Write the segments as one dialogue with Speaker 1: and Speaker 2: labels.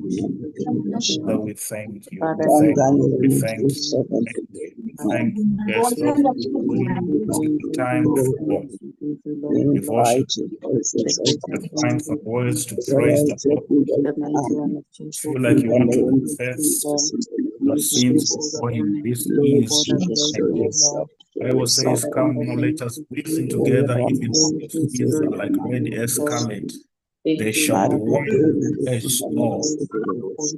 Speaker 1: Father, we thank you. We thank you. We thank you. We thank you. Yes, Lord. It's time for devotion. To find some words to praise the Lord. Feel like you want to confess your sins before Him. This is the Bible says, "Come now, let us reason together. Even your sins are like red scarlet, they shall be white as snow."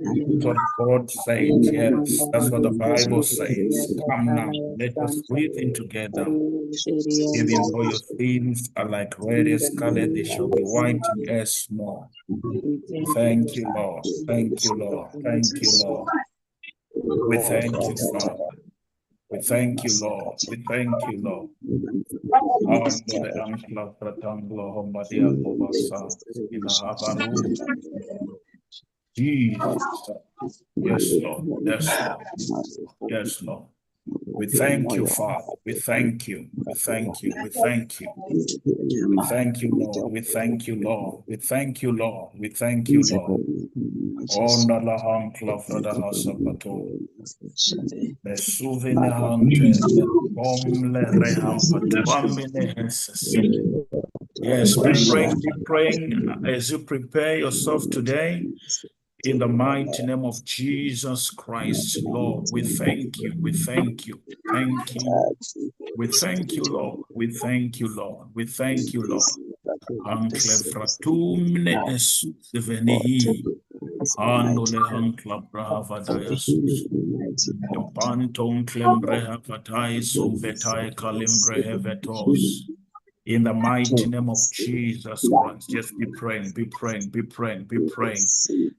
Speaker 1: That's what God said. Yes, that's what the Bible says. Come now, let us reason together. Even though your sins are like red scarlet, they shall be white as snow. Thank you, Lord. Thank you, Lord. Thank you, Lord. We thank you, Father. We thank you, Lord. We thank you, Lord. Jesus. Yes, Lord. Yes, Lord. Yes, Lord. We thank you, Father. We thank you. We thank you. We thank you. We thank you, Lord. We thank you, Lord. We thank you, Lord. We thank you, Lord. On the Lahan Club for the house of Pato. The souvenir hunter, the Omle Reham Patuamine. Yes, be praying as you prepare yourself today. In the mighty name of Jesus Christ, Lord, we thank you. We thank you. Thank you. We thank you, Lord. We thank you, Lord. We thank you, Lord. Ankle fratumne esus venihi. Andole hankla brava diasus. Panton clembre havatai sovetai kalimbre hevetos. In the mighty name of Jesus Christ, just be praying, be praying, be praying, be praying.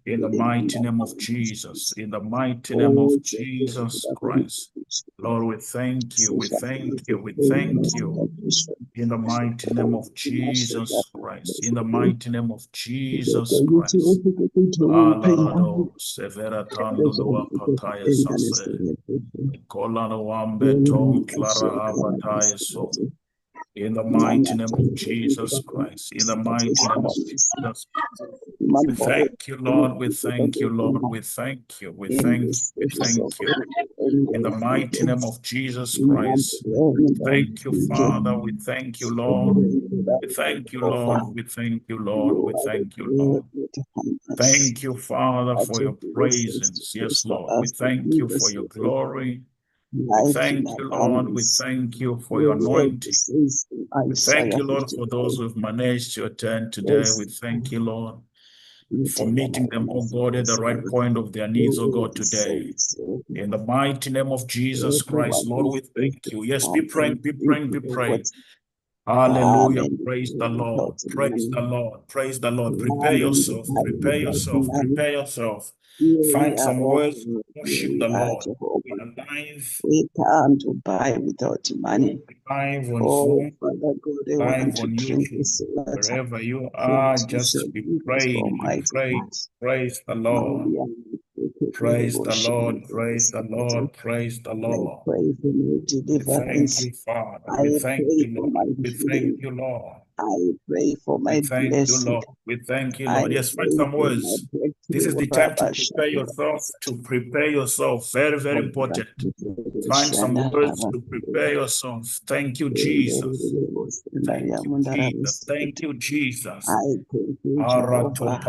Speaker 1: In the mighty name of Jesus, in the mighty name of Jesus Christ. Lord, we thank you, we thank you, we thank you. In the mighty name of Jesus Christ, in the mighty name of Jesus Christ. Alarado, Severatando Lua Pataya Sase, Colano Wambeton, Clara Havataya So. In the mighty name of Jesus Christ, in the mighty name of Jesus, we thank you, Lord, we thank you, Lord, we thank you, we thank you, we thank you. In the mighty name of Jesus Christ, thank you, Father, we thank you, Lord, we thank you, Lord, we thank you, Lord, we thank you, Lord. Thank you, Father, for your presence. Yes, Lord, we thank you for your glory. We thank you, Lord. We thank you for your anointing. We thank you, Lord, for those who've managed to attend today. We thank you, Lord, for meeting them, oh God, at the right point of their needs, oh God, today. In the mighty name of Jesus Christ, Lord, we thank you. Yes, be praying, be praying, be praying. Hallelujah. Praise the Lord. Praise the Lord. Praise the Lord. Prepare yourself. Prepare yourself. Prepare yourself. Find some words to worship the Lord. We are live.
Speaker 2: We come to buy without money.
Speaker 1: Live on
Speaker 2: Oh,
Speaker 1: Zoom.
Speaker 2: Father God, I
Speaker 1: Live
Speaker 2: want to
Speaker 1: on
Speaker 2: drink
Speaker 1: YouTube.
Speaker 2: this water.
Speaker 1: Wherever you are, just be praying. Be praying. Praise the Lord. Praise the Lord. Praise the Lord. Praise the Lord.
Speaker 2: Pray for my
Speaker 1: We
Speaker 2: deliverance.
Speaker 1: thank you, Father.
Speaker 2: I
Speaker 1: We thank
Speaker 2: pray
Speaker 1: you,
Speaker 2: for
Speaker 1: Lord.
Speaker 2: my
Speaker 1: We
Speaker 2: healing.
Speaker 1: thank you, Lord.
Speaker 2: I pray for
Speaker 1: We
Speaker 2: my
Speaker 1: thank you,
Speaker 2: blessing.
Speaker 1: Lord. We thank you,
Speaker 2: I
Speaker 1: Lord. Yes, find
Speaker 2: pray
Speaker 1: some
Speaker 2: for my
Speaker 1: words. This is
Speaker 2: breakthrough.
Speaker 1: the time to prepare yourself. To prepare yourself. Very, very important. Find some words to prepare yourself. Thank you, Jesus. Thank you, Jesus. Thank you, Jesus.
Speaker 2: I thank you, Jehovah.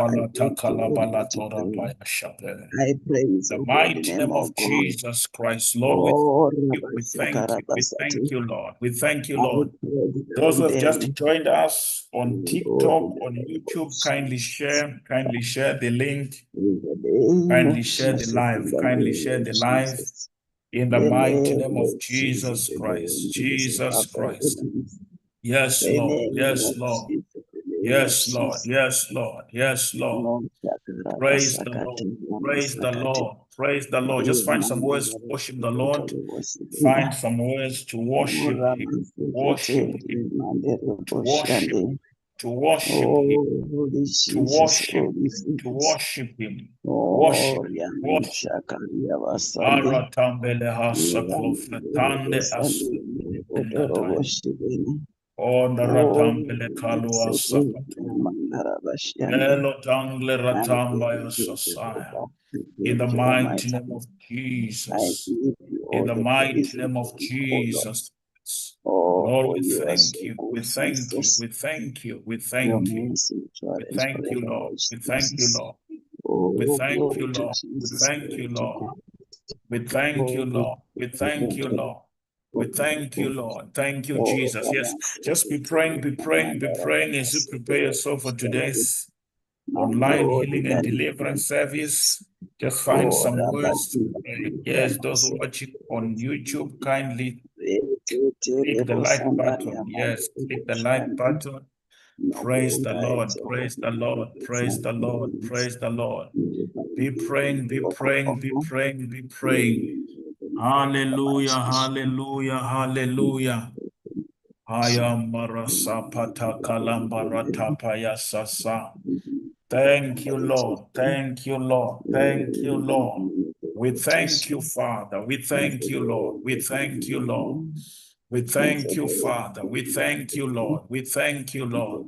Speaker 2: I praise
Speaker 1: The
Speaker 2: your holy
Speaker 1: mighty
Speaker 2: name,
Speaker 1: name
Speaker 2: O
Speaker 1: of
Speaker 2: God.
Speaker 1: Jesus Christ, Lord,
Speaker 2: Oh,
Speaker 1: we thank you. We thank you, Lord. We thank you,
Speaker 2: I
Speaker 1: Lord.
Speaker 2: pray
Speaker 1: Those who have
Speaker 2: them.
Speaker 1: just joined us on
Speaker 2: God,
Speaker 1: TikTok,
Speaker 2: in the
Speaker 1: on
Speaker 2: name of
Speaker 1: YouTube,
Speaker 2: Jesus.
Speaker 1: kindly share the link,
Speaker 2: In the name of
Speaker 1: kindly share the
Speaker 2: Jesus. In
Speaker 1: live,
Speaker 2: the
Speaker 1: kindly
Speaker 2: name
Speaker 1: share
Speaker 2: of
Speaker 1: the live.
Speaker 2: Jesus.
Speaker 1: In the
Speaker 2: The
Speaker 1: mighty
Speaker 2: name
Speaker 1: name of
Speaker 2: of Jesus.
Speaker 1: Jesus
Speaker 2: The
Speaker 1: Christ,
Speaker 2: name of Jesus.
Speaker 1: Jesus Christ. Yes,
Speaker 2: The
Speaker 1: Lord,
Speaker 2: name
Speaker 1: yes,
Speaker 2: of
Speaker 1: Lord,
Speaker 2: Jesus. The name of
Speaker 1: yes, Lord,
Speaker 2: Jesus.
Speaker 1: yes, Lord, yes, Lord.
Speaker 2: Oh,
Speaker 1: Praise the Lord, praise the Lord, praise the Lord. Just find some words to worship the Lord. Find some words to worship Him, worship Him, to worship Him, to worship Him,
Speaker 2: Holy
Speaker 1: to
Speaker 2: Jesus,
Speaker 1: worship
Speaker 2: Holy
Speaker 1: Him, to
Speaker 2: Jesus.
Speaker 1: worship Him, worship
Speaker 2: Oh,
Speaker 1: Him,
Speaker 2: Yaman
Speaker 1: worship.
Speaker 2: Shakaria Vasande.
Speaker 1: Aratambele hasaklofletande
Speaker 2: Odoro
Speaker 1: asubenataya.
Speaker 2: Woshibini.
Speaker 1: On the ratambele kalua sapato. Elo tangle ratamba yasasaya. In the mighty name of Jesus. In the mighty name of Jesus. Lord, we thank you. We thank you. We thank you. We thank you. We thank you, Lord. We thank you, Lord. We thank you, Lord. We thank you, Lord. We thank you, Lord. We thank you, Lord. We thank you, Lord. Thank you, Jesus. Yes, just be praying, be praying, be praying as you prepare yourself for today's online healing and deliverance service. Just find some words to pray. Yes, those watching on YouTube, kindly click the like button. Yes, click the like button. Praise the Lord, praise the Lord, praise the Lord, praise the Lord. Be praying, be praying, be praying, be praying. Hallelujah, hallelujah, hallelujah. Thank you, Lord. Thank you, Lord. Thank you, Lord. We thank you, Father. We thank you, Lord. We thank you, Lord. We thank you, Father. We thank you, Lord. We thank you, Lord.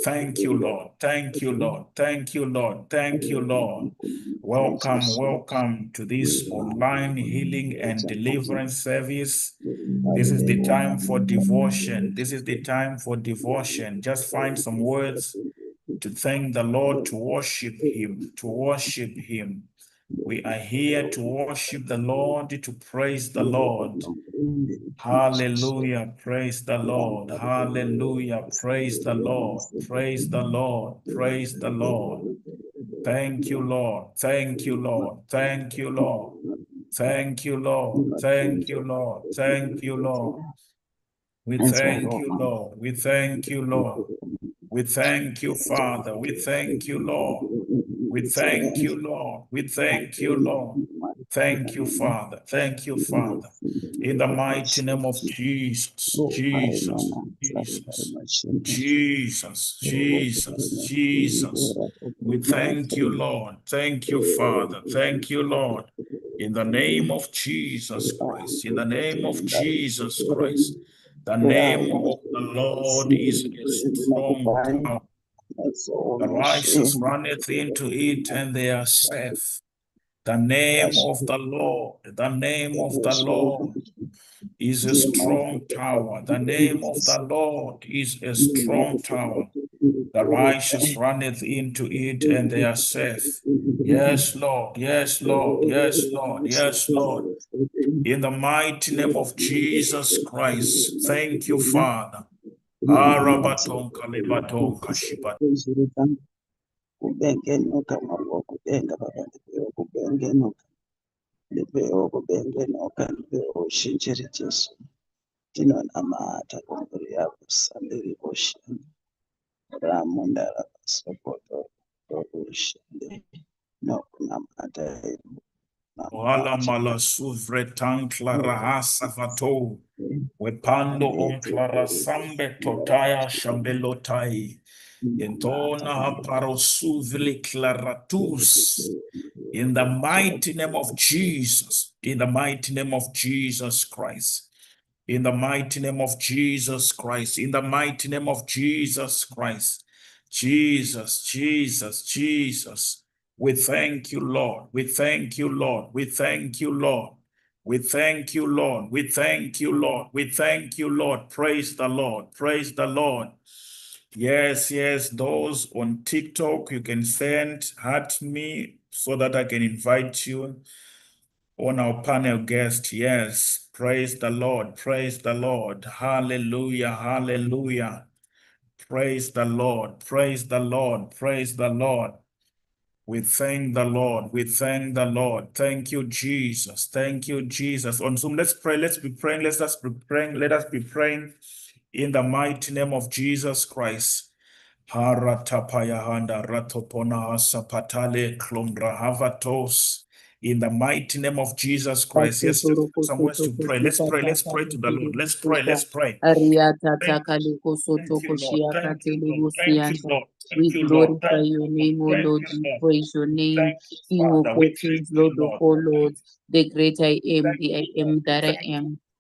Speaker 1: Thank you, Lord. Thank you, Lord. Thank you, Lord. Thank you, Lord. Welcome, welcome to this online healing and deliverance service. This is the time for devotion. This is the time for devotion. Just find some words to thank the Lord, to worship Him, to worship Him. We are here to worship the Lord, to praise the Lord. Hallelujah, praise the Lord. Hallelujah, praise the Lord. Praise the Lord. Praise the Lord. Thank you, Lord. Thank you, Lord. Thank you, Lord. Thank you, Lord. Thank you, Lord. Thank you, Lord. We thank you, Lord. We thank you, Lord. We thank you, Father. We thank you, Lord. We thank you, Lord. We thank you, Lord. Thank you, Father. Thank you, Father. In the mighty name of Jesus, Jesus, Jesus, Jesus, Jesus, Jesus. We thank you, Lord. Thank you, Father. Thank you, Lord. In the name of Jesus Christ, in the name of Jesus Christ, the name of the Lord is a strong tower. The righteous runneth into it and they are safe. The name of the Lord, the name of the Lord is a strong tower. The name of the Lord is a strong tower. The righteous runneth into it and they are safe. Yes, Lord. Yes, Lord. Yes, Lord. Yes, Lord. In the mighty name of Jesus Christ, thank you, Father. Ohala mala suvre tankla rahasa vato. Wepando onklara sambe totaya shambelotai. Entona haparo suvli claratus. In the mighty name of Jesus. In the mighty name of Jesus Christ. In the mighty name of Jesus Christ. In the mighty name of Jesus Christ. Jesus, Jesus, Jesus. We thank you, Lord. We thank you, Lord. We thank you, Lord. We thank you, Lord. We thank you, Lord. We thank you, Lord. Praise the Lord. Praise the Lord. Yes, yes. Those on TikTok, you can send at me so that I can invite you on our panel guest. Yes. Praise the Lord. Praise the Lord. Hallelujah. Hallelujah. Praise the Lord. Praise the Lord. Praise the Lord. We thank the Lord. We thank the Lord. Thank you, Jesus. Thank you, Jesus. On Zoom, let's pray. Let's be praying. Let us be praying. Let us be praying in the mighty name of Jesus Christ. Haratapayahanda ratopona sapatale klombrahavatos. In the mighty name of Jesus Christ. Yes, just some words to pray. Let's pray. Let's pray to the Lord. Let's pray. Let's pray. Thank you, Lord. Thank you, Lord. Thank you, Lord.
Speaker 3: We
Speaker 1: Thank you, Lord.
Speaker 3: glorify your name, O
Speaker 1: Thank
Speaker 3: Lord.
Speaker 1: you,
Speaker 3: We
Speaker 1: Lord.
Speaker 3: praise your name,
Speaker 1: Thank you,
Speaker 3: King of
Speaker 1: Father.
Speaker 3: all
Speaker 1: We thank
Speaker 3: kings, Lord
Speaker 1: you,
Speaker 3: of
Speaker 1: Lord.
Speaker 3: all lords, the great I am,
Speaker 1: Thank
Speaker 3: the I
Speaker 1: you, Lord.
Speaker 3: am
Speaker 1: We
Speaker 3: that I
Speaker 1: thank you.
Speaker 3: am.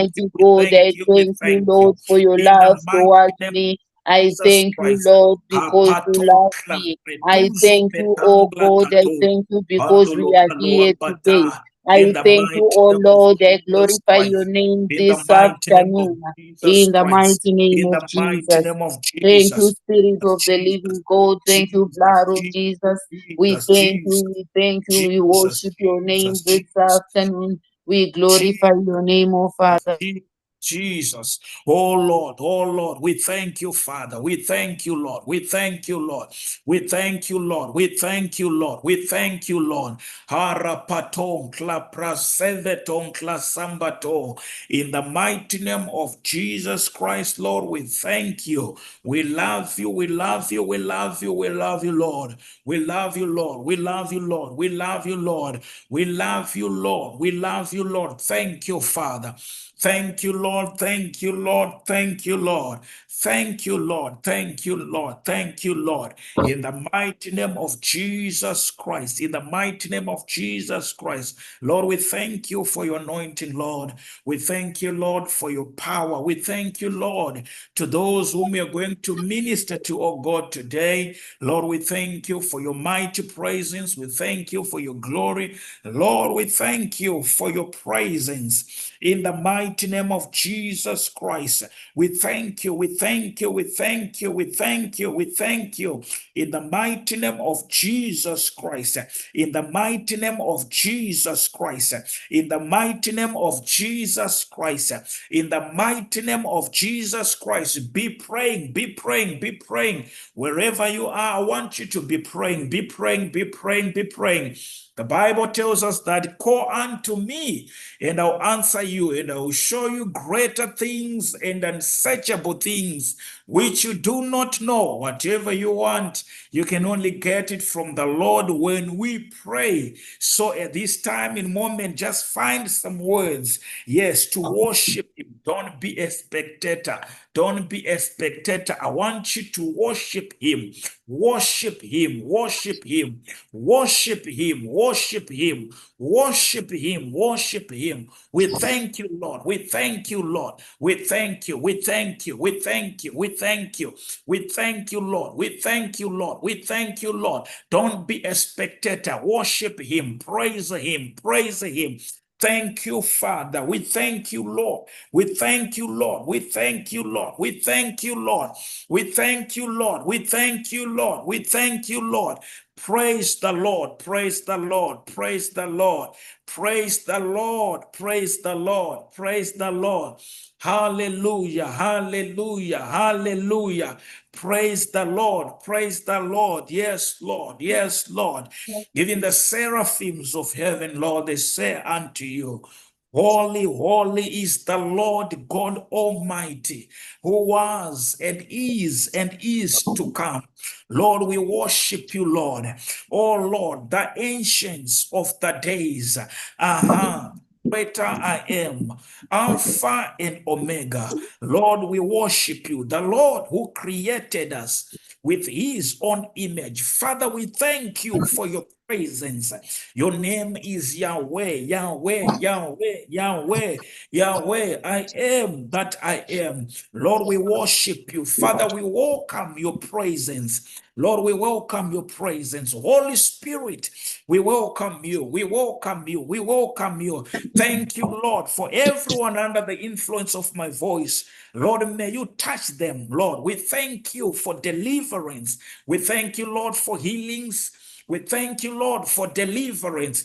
Speaker 3: Almighty God, I thank you, Lord, for your
Speaker 1: In the
Speaker 3: love
Speaker 1: mighty
Speaker 3: towards
Speaker 1: name of
Speaker 3: me. I
Speaker 1: Jesus
Speaker 3: thank you,
Speaker 1: Christ.
Speaker 3: Lord, because you
Speaker 1: Kapato
Speaker 3: love me. I
Speaker 1: klapreduzo
Speaker 3: thank you, oh
Speaker 1: petambra
Speaker 3: God. I
Speaker 1: kato.
Speaker 3: thank you because we
Speaker 1: Adolo
Speaker 3: are here today.
Speaker 1: kaloambata.
Speaker 3: I thank you, oh Lord. I
Speaker 1: Jesus
Speaker 3: glorify your
Speaker 1: Christ.
Speaker 3: name
Speaker 1: In the
Speaker 3: this
Speaker 1: mighty name of
Speaker 3: afternoon.
Speaker 1: Jesus
Speaker 3: In the
Speaker 1: Christ.
Speaker 3: mighty name
Speaker 1: In
Speaker 3: of
Speaker 1: the mighty
Speaker 3: Jesus.
Speaker 1: name of
Speaker 3: Thank you,
Speaker 1: Jesus.
Speaker 3: Spirit of the
Speaker 1: Jesus,
Speaker 3: living God. Thank you,
Speaker 1: Jesus,
Speaker 3: blood of Jesus. We
Speaker 1: Jesus,
Speaker 3: thank
Speaker 1: Jesus,
Speaker 3: you. We thank you. We
Speaker 1: Jesus,
Speaker 3: worship your name
Speaker 1: Jesus,
Speaker 3: this
Speaker 1: Jesus,
Speaker 3: afternoon. We glorify your name, oh Father.
Speaker 1: Jesus. Oh Lord, oh Lord, we thank you, Father. We thank you, Lord. We thank you, Lord. We thank you, Lord. We thank you, Lord. We thank you, Lord. Harapaton klapraseveton klasambato. In the mighty name of Jesus Christ, Lord, we thank you. We love you. We love you. We love you. We love you, Lord. We love you, Lord. We love you, Lord. We love you, Lord. We love you, Lord. We love you, Lord. Thank you, Father. Thank you, Lord. Thank you, Lord. Thank you, Lord. Thank you, Lord. Thank you, Lord. Thank you, Lord. In the mighty name of Jesus Christ. In the mighty name of Jesus Christ. Lord, we thank you for your anointing, Lord. We thank you, Lord, for your power. We thank you, Lord, to those whom you're going to minister to, oh God, today. Lord, we thank you for your mighty presence. We thank you for your glory. Lord, we thank you for your presence. In the mighty name of Jesus Christ, we thank you, we thank you, we thank you, we thank you, we thank you. In the mighty name of Jesus Christ, in the mighty name of Jesus Christ, in the mighty name of Jesus Christ, in the mighty name of Jesus Christ, be praying, be praying, be praying. Wherever you are, I want you to be praying, be praying, be praying, be praying. The Bible tells us that call unto me and I'll answer you and I'll show you greater things and unsearchable things which you do not know. Whatever you want, you can only get it from the Lord when we pray. So at this time in moment, just find some words, yes, to worship him. Don't be a spectator. Don't be a spectator. I want you to worship him. Worship him. Worship him. Worship him. Worship him. Worship him. Worship him. We thank you, Lord. We thank you, Lord. We thank you. We thank you. We thank you. We thank you. We thank you, Lord. We thank you, Lord. We thank you, Lord. Don't be a spectator. Worship him. Praise him. Praise him. Thank you, Father. We thank you, Lord. We thank you, Lord. We thank you, Lord. We thank you, Lord. We thank you, Lord. We thank you, Lord. We thank you, Lord. Praise the Lord. Praise the Lord. Praise the Lord. Praise the Lord. Praise the Lord. Praise the Lord. Hallelujah. Hallelujah. Hallelujah. Praise the Lord. Praise the Lord. Yes, Lord. Yes, Lord. Even the seraphims of heaven, Lord, they say unto you, holy, holy is the Lord God Almighty, who was and is to come. Lord, we worship you, Lord. Oh, Lord, the ancients of the days. Greater I am, Alpha and Omega. Lord, we worship you, the Lord who created us with his own image. Father, we thank you for your presence. Your name is Yahweh, Yahweh, Yahweh, Yahweh, Yahweh. I am that I am. Lord, we worship you. Father, we welcome your presence. Lord, we welcome your presence. Holy Spirit, we welcome you. We welcome you. We welcome you. Thank you, Lord, for everyone under the influence of my voice. Lord, may you touch them, Lord. We thank you for deliverance. We thank you, Lord, for healings. We thank you, Lord, for deliverance.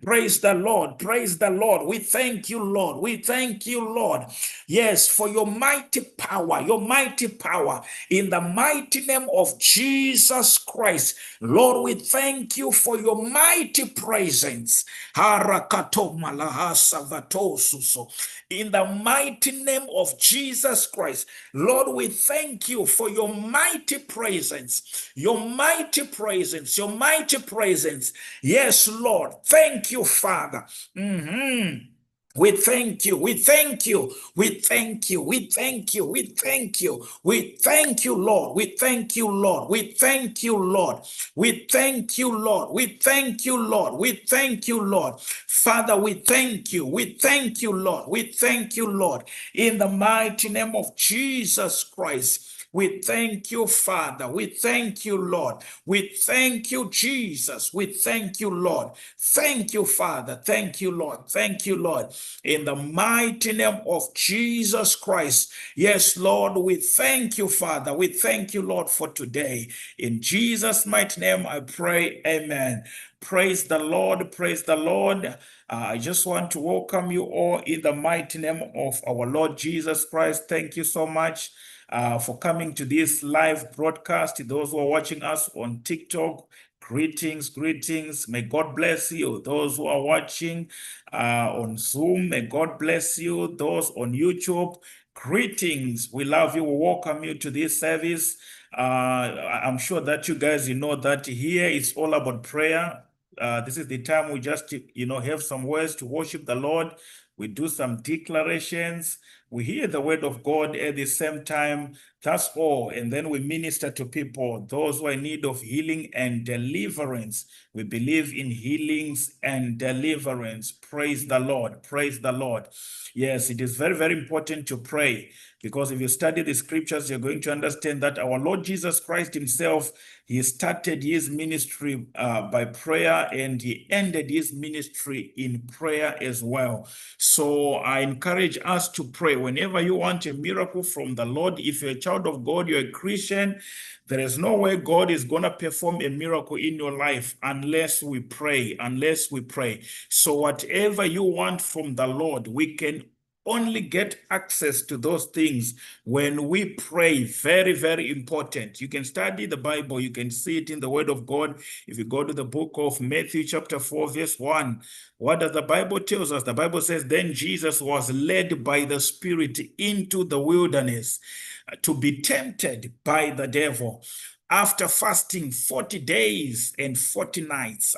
Speaker 1: Praise the Lord. Praise the Lord. We thank you, Lord. We thank you, Lord. Yes, for your mighty power, in the mighty name of Jesus Christ. Lord, we thank you for your mighty presence. In the mighty name of Jesus Christ. Lord, we thank you for your mighty presence, your mighty presence, your mighty presence. Yes, Lord. Thank you, Father. We thank you. We thank you. We thank you. We thank you. We thank you. We thank you, Lord. We thank you, Lord. We thank you, Lord. We thank you, Lord. We thank you, Lord. We thank you, Lord. Father, we thank you. We thank you, Lord. We thank you, Lord. In the mighty name of Jesus Christ. We thank you, Father. We thank you, Lord. We thank you, Jesus. We thank you, Lord. Thank you, Father. Thank you, Lord. Thank you, Lord. In the mighty name of Jesus Christ. Yes, Lord, we thank you, Father. We thank you, Lord, for today. In Jesus' mighty name, I pray. Amen. Praise the Lord. Praise the Lord. I just want to welcome you all in the mighty name of our Lord Jesus Christ. Thank you so much for coming to this live broadcast. Those who are watching us on TikTok, greetings, greetings. May God bless you. Those who are watching on Zoom, may God bless you. Those on YouTube, greetings. We love you. We welcome you to this service. I'm sure that you guys, you know that here it's all about prayer. This is the time we just, have some words to worship the Lord. We do some declarations. We hear the word of God at the same time. That's all. And then we minister to people, those who are in need of healing and deliverance. We believe in healings and deliverance. Praise the Lord. Praise the Lord. Yes, it is very, very important to pray, because if you study the scriptures, you're going to understand that our Lord Jesus Christ himself, he started his ministry by prayer, and he ended his ministry in prayer as well. So I encourage us to pray. Whenever you want a miracle from the Lord, if you're a child of God, you're a Christian, there is no way God is going to perform a miracle in your life unless we pray, So whatever you want from the Lord, we can only get access to those things when we pray. Very, very important. You can study the Bible. You can see it in the Word of God. If you go to the book of Matthew chapter 4, verse 1, what does the Bible tell us? The Bible says, then Jesus was led by the Spirit into the wilderness to be tempted by the devil. After fasting 40 days and 40 nights,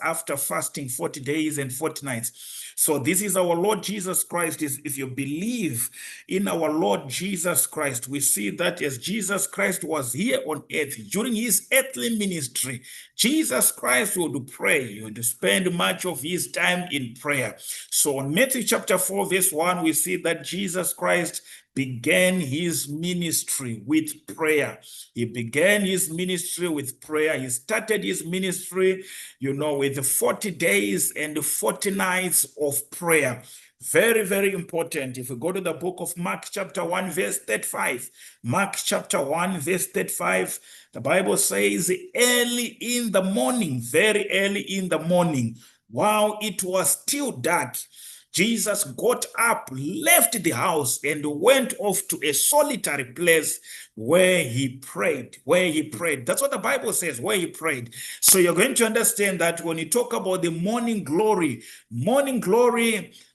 Speaker 1: So this is our Lord Jesus Christ. If you believe in our Lord Jesus Christ, we see that as Jesus Christ was here on earth during his earthly ministry, Jesus Christ would pray. He would spend much of his time in prayer. So in Matthew chapter 4, verse 1, we see that Jesus Christ began his ministry with prayer. He began his ministry with prayer. He started his ministry, with 40 days and 40 nights of prayer. Very, very important. If we go to the book of Mark chapter 1, verse 35, Mark chapter 1, verse 35, the Bible says, early in the morning, very early in the morning, while it was still dark, Jesus got up, left the house, and went off to a solitary place where he prayed. That's what the Bible says, where he prayed. So you're going to understand that when you talk about the morning glory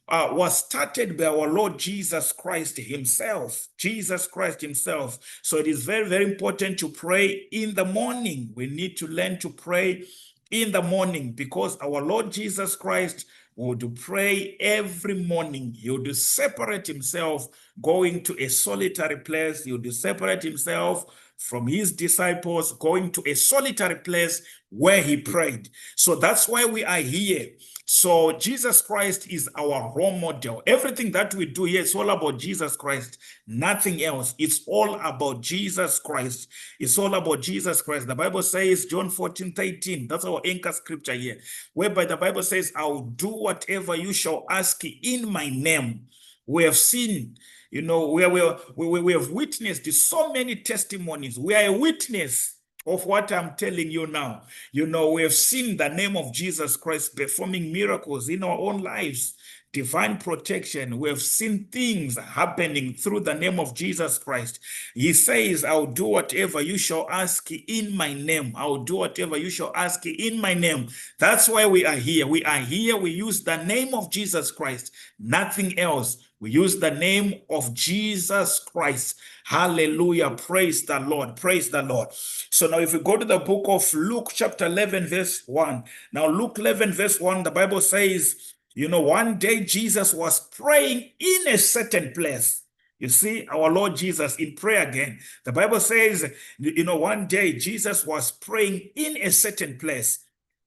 Speaker 1: was started by our Lord Jesus Christ himself. So it is very, very important to pray in the morning. We need to learn to pray in the morning, because our Lord Jesus Christ would pray every morning. He would separate himself, going to a solitary place. He would separate himself from his disciples, going to a solitary place where he prayed. So that's why we are here. So Jesus Christ is our role model. Everything that we do here is all about Jesus Christ, nothing else. It's all about Jesus Christ. It's all about Jesus Christ. The Bible says, John 14:13, that's our anchor scripture here, whereby the Bible says, I'll do whatever you shall ask in my name. We have seen, we have witnessed so many testimonies. We are a witness of what I'm telling you now. We have seen the name of Jesus Christ performing miracles in our own lives, divine protection. We have seen things happening through the name of Jesus Christ. He says, I'll do whatever you shall ask in my name. I'll do whatever you shall ask in my name. That's why we are here. We use the name of Jesus Christ, nothing else. We use the name of Jesus Christ. Hallelujah. Praise the Lord. Praise the Lord. So now if we go to the book of Luke chapter 11 verse 1. Now Luke 11 verse 1, the Bible says, one day Jesus was praying in a certain place. You see, our Lord Jesus in prayer again. The Bible says, one day Jesus was praying in a certain place.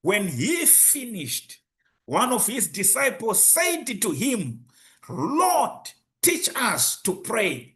Speaker 1: When he finished, one of his disciples said to him, Lord, teach us to pray.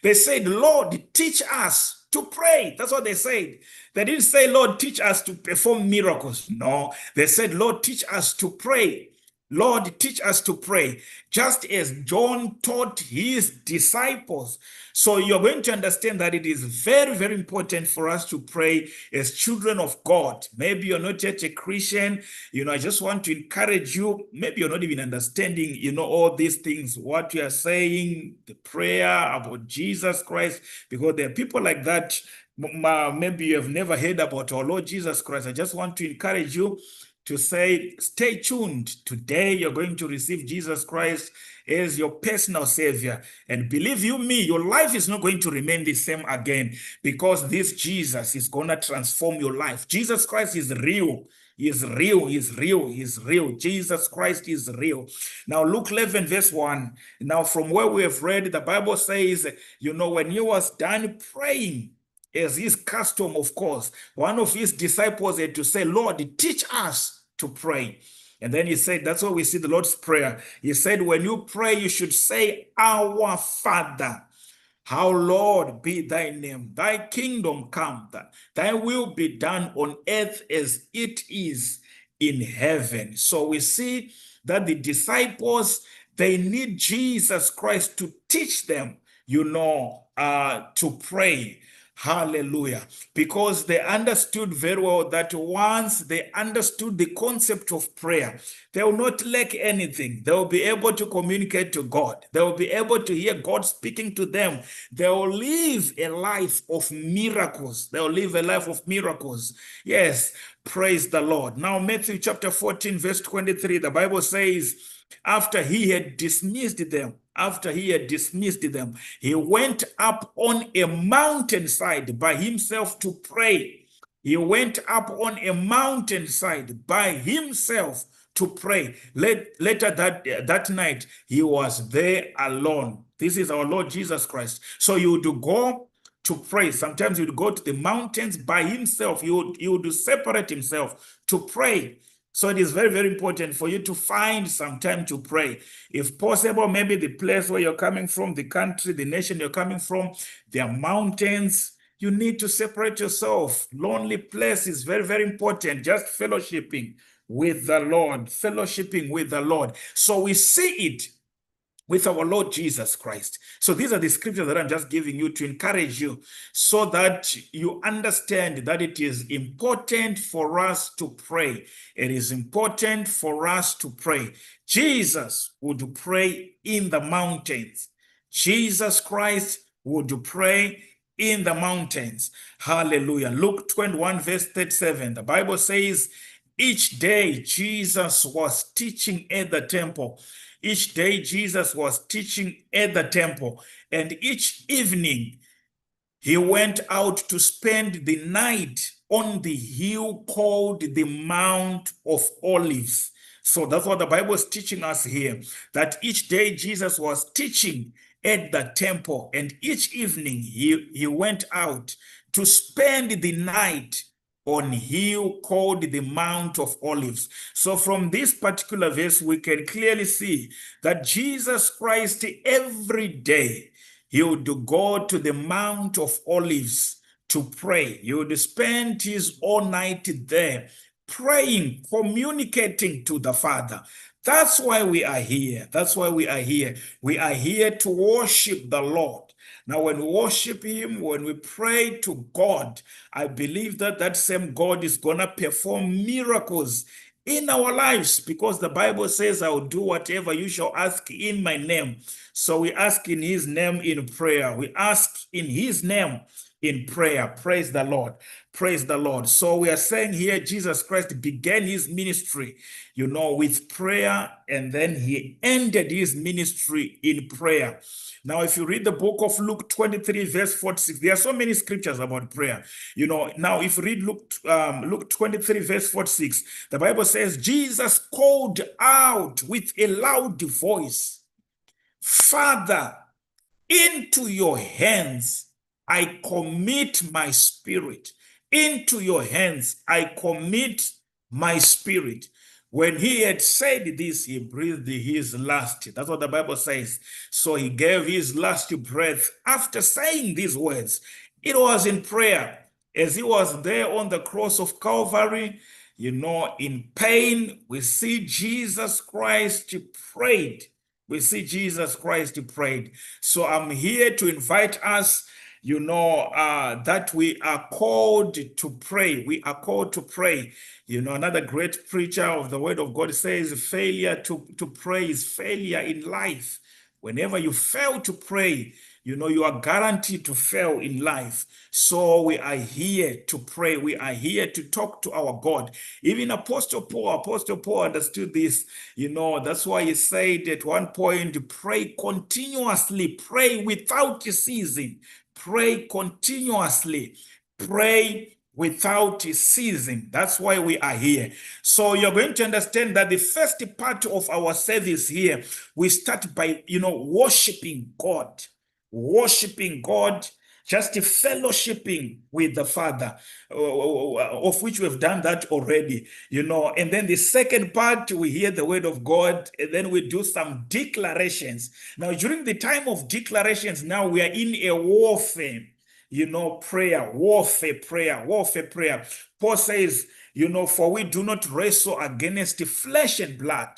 Speaker 1: They said, Lord, teach us to pray. That's what they said. They didn't say, Lord, teach us to perform miracles. No, they said, Lord, teach us to pray. Lord, teach us to pray, just as John taught his disciples. So you're going to understand that it is very, very important for us to pray as children of God. Maybe you're not yet a Christian. I just want to encourage you. Maybe you're not even understanding, all these things, what we are saying, the prayer about Jesus Christ, because there are people like that. Maybe you have never heard about our Lord Jesus Christ. I just want to encourage you to say, stay tuned. Today, you're going to receive Jesus Christ as your personal Savior. And believe you me, your life is not going to remain the same again, because this Jesus is going to transform your life. Jesus Christ is real. He is real. He is real. He is real. Jesus Christ is real. Now, Luke 11, verse 1. Now, from where we have read, the Bible says, when he was done praying, as his custom, of course, one of his disciples had to say, Lord, teach us to pray. And then he said, that's why we see the Lord's Prayer. He said, when you pray, you should say, Our Father, hallowed be thy name, thy kingdom come, thy will be done on earth as it is in heaven. So we see that the disciples, they need Jesus Christ to teach them, to pray. Hallelujah. Because they understood very well that once they understood the concept of prayer, they will not lack anything. They will be able to communicate to God. They will be able to hear God speaking to them. They will live a life of miracles. They will live a life of miracles. Yes, praise the Lord. Now, Matthew chapter 14, verse 23, the Bible says, after he had dismissed them, he went up on a mountainside by himself to pray. He went up on a mountainside by himself to pray. Later that night, he was there alone. This is our Lord Jesus Christ. So you would go to pray. Sometimes you would go to the mountains by himself. He would separate himself to pray. So it is very, very important for you to find some time to pray. If possible, maybe the place where you're coming from, the country, the nation you're coming from, there are mountains. You need to separate yourself. Lonely place is very, very important. Just fellowshipping with the Lord. So we see it with our Lord Jesus Christ. So these are the scriptures that I'm just giving you to encourage you, so that you understand that it is important for us to pray. It is important for us to pray. Jesus would pray in the mountains. Jesus Christ would pray in the mountains. Hallelujah. Luke 21, verse 37, the Bible says, each day Jesus was teaching at the temple. Each day Jesus was teaching at the temple, and each evening he went out to spend the night on the hill called the Mount of Olives. So that's what the Bible is teaching us here, that each day Jesus was teaching at the temple, and each evening he went out to spend the night on hill called the Mount of Olives. So from this particular verse, we can clearly see that Jesus Christ every day, he would go to the Mount of Olives to pray. He would spend his all night there, praying, communicating to the Father. That's why we are here. We are here to worship the Lord. Now, when we worship him, when we pray to God, I believe that that same God is going to perform miracles in our lives, because the Bible says, I will do whatever you shall ask in my name. So we ask in his name in prayer. We ask in his name in prayer. Praise the Lord. Praise the Lord. So we are saying here, Jesus Christ began his ministry, with prayer, and then he ended his ministry in prayer. Now, if you read the book of Luke 23, verse 46, there are so many scriptures about prayer. Now, if you read Luke 23, verse 46, the Bible says, Jesus called out with a loud voice, Father, into your hands I commit my spirit. Into your hands I commit my spirit. When he had said this, he breathed his last. That's what the Bible says. So he gave his last breath after saying these words. It was in prayer. As he was there on the cross of Calvary, in pain, we see Jesus Christ prayed. We see Jesus Christ prayed. So I'm here to invite us, that we are called to pray. We are called to pray. Another great preacher of the word of God says failure to pray is failure in life. Whenever you fail to pray, you are guaranteed to fail in life. So we are here to pray. We are here to talk to our God. Even Apostle Paul understood this. That's why he said at one point, pray continuously, pray without ceasing, pray continuously, pray without ceasing. That's why we are here. So you're going to understand that the first part of our service here, we start by, worshiping God. Worshiping God, just fellowshipping with the Father, of which we've done that already, and then the second part, we hear the word of God, and then we do some declarations. Now, during the time of declarations, now we are in a warfare, prayer, warfare prayer. Paul says, for we do not wrestle against flesh and blood,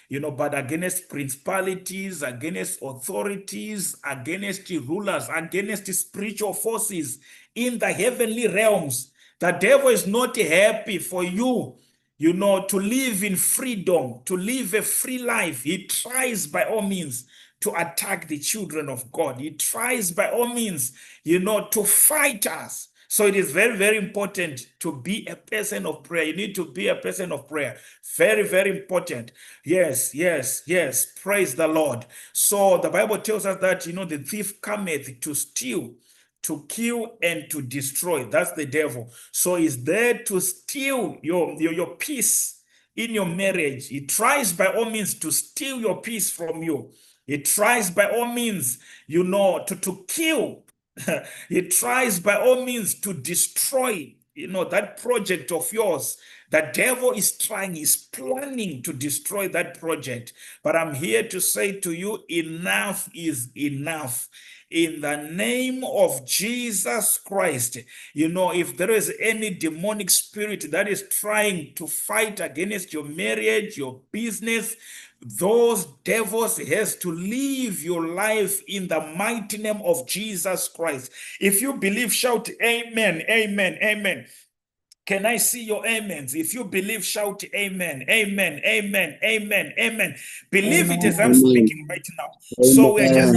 Speaker 1: but against principalities, against authorities, against rulers, against spiritual forces in the heavenly realms. The devil is not happy for you, to live in freedom, to live a free life. He tries by all means to attack the children of God. He tries by all means, to fight us. So it is very, very important to be a person of prayer. You need to be a person of prayer. Very, very important. Yes. Praise the Lord. So the Bible tells us that, the thief cometh to steal, to kill, and to destroy. That's the devil. So he's there to steal your peace in your marriage. He tries by all means to steal your peace from you. He tries by all means, to kill. He tries by all means to destroy, that project of yours. The devil is trying, he's planning to destroy that project. But I'm here to say to you, enough is enough. In the name of Jesus Christ, if there is any demonic spirit that is trying to fight against your marriage, your business, those devils has to leave your life in the mighty name of Jesus Christ. If you believe, shout amen, amen, amen. Can I see your amens? If you believe, shout amen, amen, amen, amen, amen. Believe it as I'm speaking right now. So we are just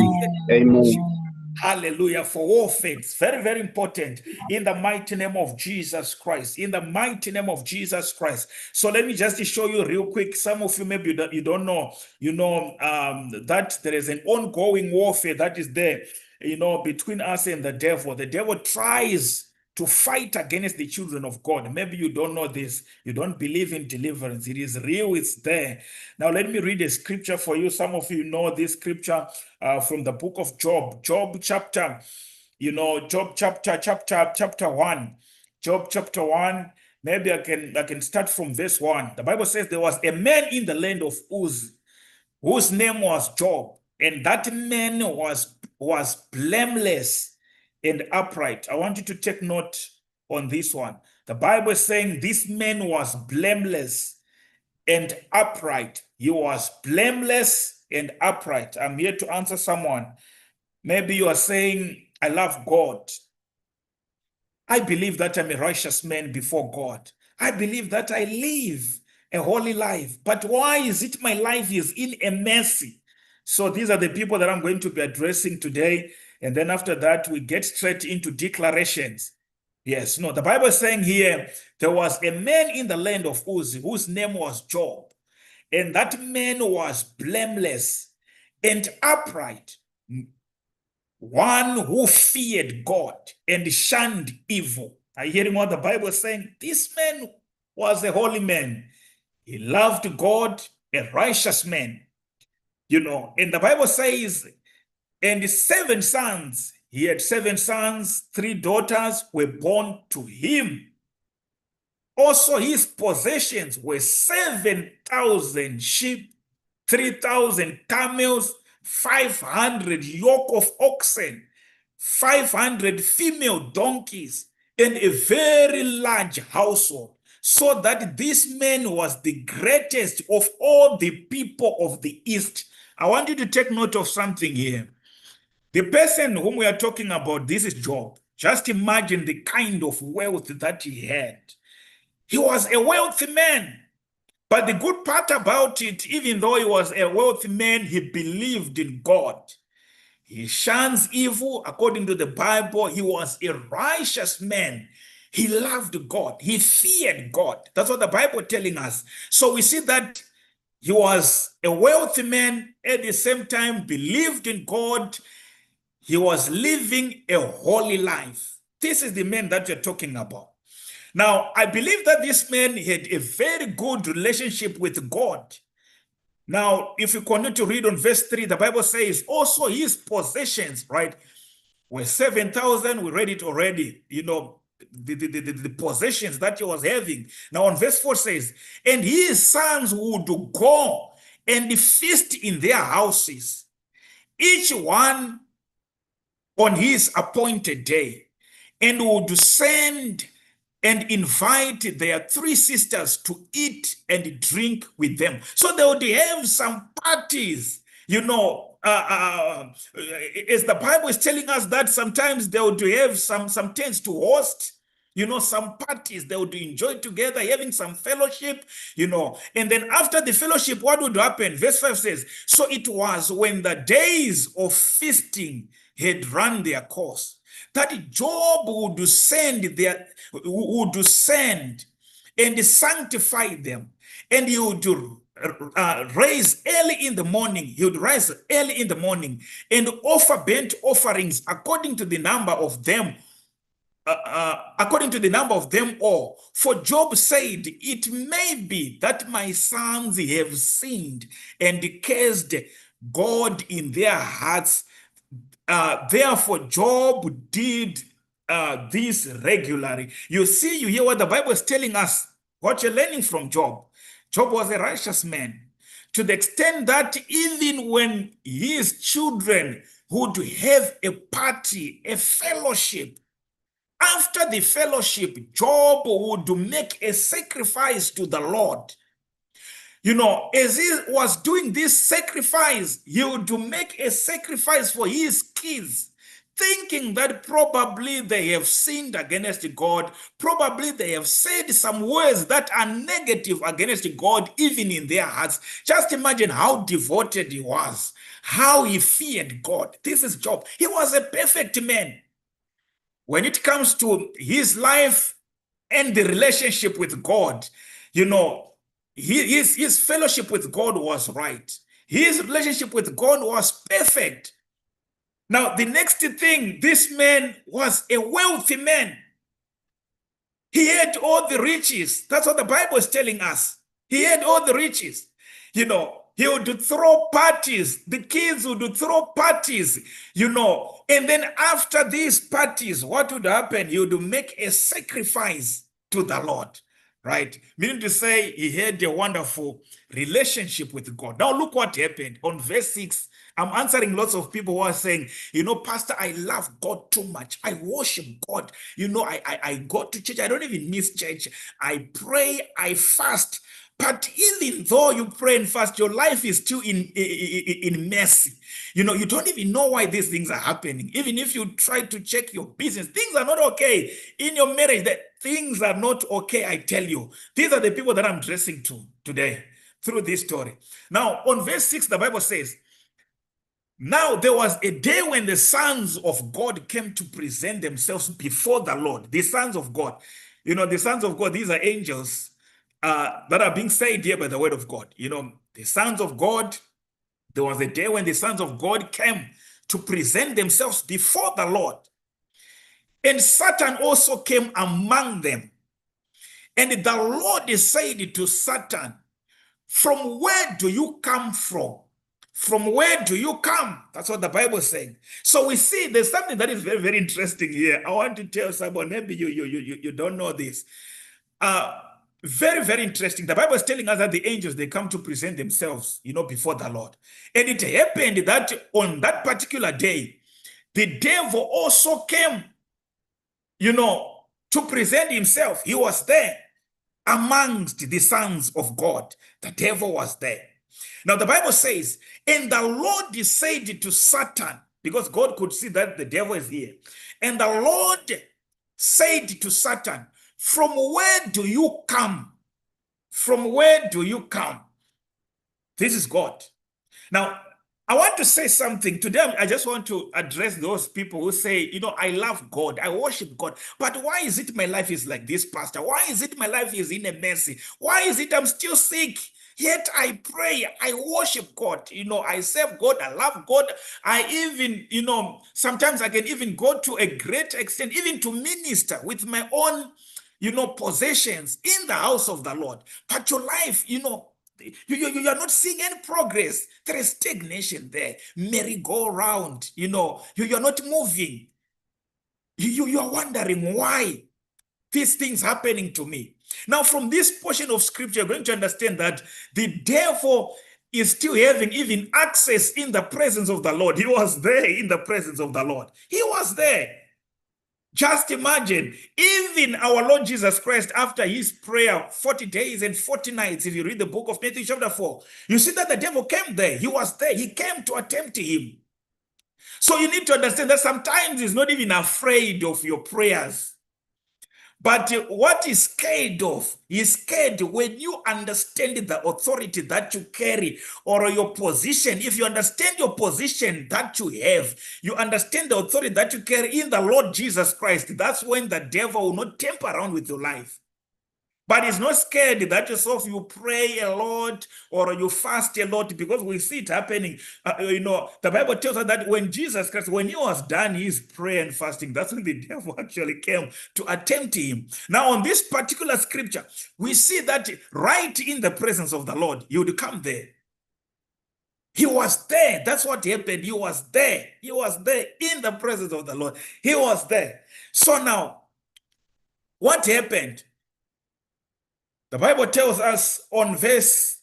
Speaker 1: hallelujah for warfare. It's very, very important in the mighty name of Jesus Christ. In the mighty name of Jesus Christ. So let me just show you real quick. Some of you maybe you don't know, that there is an ongoing warfare that is there, between us and the devil. The devil tries to fight against the children of God. Maybe you don't know this. You don't believe in deliverance. It is real. It's there. Now, let me read a scripture for you. Some of you know this scripture from the book of Job. Job chapter 1. Job chapter 1. Maybe I can start from verse 1. The Bible says there was a man in the land of Uz whose name was Job, and that man was blameless and upright. I want you to take note on this one. The Bible is saying this man was blameless and upright. He was blameless and upright. I'm here to answer someone. Maybe you are saying, I love God. I believe that I'm a righteous man before God. I believe that I live a holy life. But why is it my life is in a messy? So these are the people that I'm going to be addressing today. And then after that, we get straight into declarations. Yes, no, the Bible is saying here, there was a man in the land of Uz whose name was Job. And that man was blameless and upright, one who feared God and shunned evil. Are you hearing what the Bible is saying? This man was a holy man. He loved God, a righteous man. And the Bible says, and 7 sons, he had 7 sons, 3 daughters were born to him. Also his possessions were 7,000 sheep, 3,000 camels, 500 yoke of oxen, 500 female donkeys, and a very large household, so that this man was the greatest of all the people of the East. I want you to take note of something here. The person whom we are talking about, this is Job. Just imagine the kind of wealth that he had. He was a wealthy man. But the good part about it, even though he was a wealthy man, he believed in God. He shuns evil. According to the Bible, he was a righteous man. He loved God. He feared God. That's what the Bible is telling us. So we see that he was a wealthy man, at the same time believed in God. He was living a holy life. This is the man that you're talking about. Now, I believe that this man had a very good relationship with God. Now, if you continue to read on verse 3, the Bible says, also his possessions, right, were 7,000. We read it already, you know, the possessions that he was having. Now, on verse 4 says, and his sons would go and feast in their houses, each one on his appointed day, and would send and invite their 3 sisters to eat and drink with them. So they would have some parties, you know, as the Bible is telling us that sometimes they would have some tents to host, you know, some parties they would enjoy together, having some fellowship, you know. And then after the fellowship, what would happen? Verse 5 says, so it was when the days of feasting had run their course, that Job would send and sanctify them, and he would rise early in the morning. He would rise early in the morning and offer burnt offerings according to the number of them. All. For Job said, it may be that my sons have sinned and cursed God in their hearts. Therefore, Job did this regularly. You see, you hear what the Bible is telling us, what you're learning from Job. Job was a righteous man, to the extent that even when his children would have a party, a fellowship, after the fellowship, Job would make a sacrifice to the Lord. You know, as he was doing this sacrifice, he would make a sacrifice for his kids, thinking that probably they have sinned against God, probably they have said some words that are negative against God, even in their hearts. Just imagine how devoted he was, how he feared God. This is Job. He was a perfect man. When it comes to his life and the relationship with God, you know, his fellowship with God was right. His relationship with God was perfect. Now, the next thing, this man was a wealthy man. He had all the riches. That's what the Bible is telling us. He had all the riches. You know, he would throw parties. The kids would throw parties, you know. And then after these parties, what would happen? He would make a sacrifice to the Lord. Right? Meaning to say he had a wonderful relationship with God. Now look what happened on verse 6. I'm answering lots of people who are saying, you know, Pastor, I love God too much. I worship God. You know, I go to church. I don't even miss church. I pray, I fast. But even though you pray and fast, your life is still in messy. You know, you don't even know why these things are happening. Even if you try to check your business, things are not okay. In your marriage, that things are not okay, I tell you. These are the people that I'm addressing to today through this story. Now, on verse 6, the Bible says, now there was a day when the sons of God came to present themselves before the Lord. The sons of God. You know, the sons of God, these are angels that are being saved here by the word of God. You know, the sons of God, there was a day when the sons of God came to present themselves before the Lord. And Satan also came among them. And the Lord said to Satan, from where do you come from? From where do you come? That's what the Bible is saying. So we see there's something that is very, very interesting here. I want to tell someone, maybe you don't know this. very, very interesting. The Bible is telling us that the angels, they come to present themselves, before the Lord. And it happened that on that particular day, the devil also came, to present himself. He was there amongst the sons of God. The devil was there. Now the Bible says, and the Lord said to Satan, because God could see that the devil is here. And the Lord said to Satan, from where do you come? From where do you come? This is God. Now, I want to say something to them. I just want to address those people who say, I love God, I worship God, but why is it my life is like this, Pastor? Why is it my life is in a mess? Why is it I'm still sick? Yet I pray, I worship God, I serve God, I love God. I even, sometimes I can even go to a great extent, even to minister with my own, possessions in the house of the Lord. But your life, you are not seeing any progress. There is stagnation there. Merry-go-round, you're not moving. You are wondering why these things happening to me. Now, from this portion of scripture, you're going to understand that the devil is still having even access in the presence of the Lord. He was there in the presence of the Lord. He was there. Just imagine, even our Lord Jesus Christ, after his prayer, 40 days and 40 nights, if you read the book of Matthew chapter 4, you see that the devil came there. He was there. He came to attempt him. So you need to understand that sometimes he's not even afraid of your prayers. But what he's scared of, he's scared when you understand the authority that you carry or your position. If you understand your position that you have, you understand the authority that you carry in the Lord Jesus Christ, that's when the devil will not temper around with your life. But he's not scared that yourself you pray a lot or you fast a lot, because we see it happening. The Bible tells us that when Jesus Christ, when he was done his prayer and fasting, that's when the devil actually came to attempt him. Now, on this particular scripture, we see that right in the presence of the Lord, he would come there. He was there. That's what happened. He was there. He was there in the presence of the Lord. He was there. So now, what happened? The Bible tells us on verse,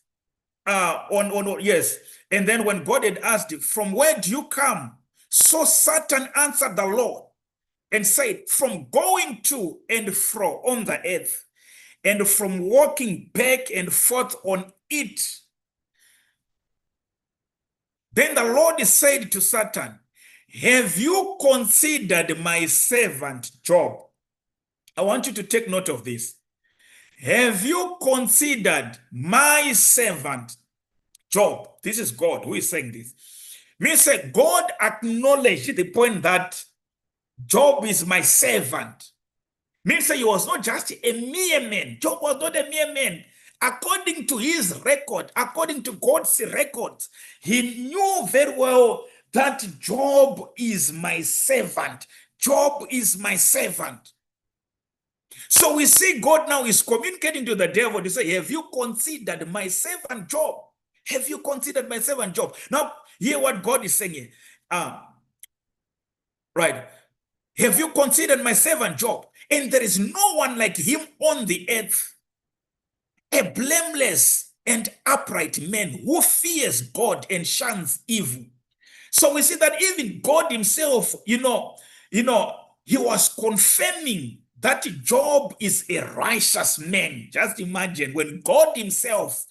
Speaker 1: yes. And then when God had asked, from where do you come? So Satan answered the Lord and said, from going to and fro on the earth, and from walking back and forth on it. Then the Lord said to Satan, have you considered my servant Job? I want you to take note of this. Have you considered my servant Job? This is God who is saying this. Means God acknowledged the point that Job is my servant. Means he was not just a mere man. Job was not a mere man. According to his record, according to God's record, he knew very well that Job is my servant. Job is my servant. So we see God now is communicating to the devil to say, have you considered my servant Job? Have you considered my servant Job? Now, hear what God is saying here. Right. Have you considered my servant Job? And there is no one like him on the earth, a blameless and upright man who fears God and shuns evil. So we see that even God himself, he was confirming that Job is a righteous man. Just imagine when God himself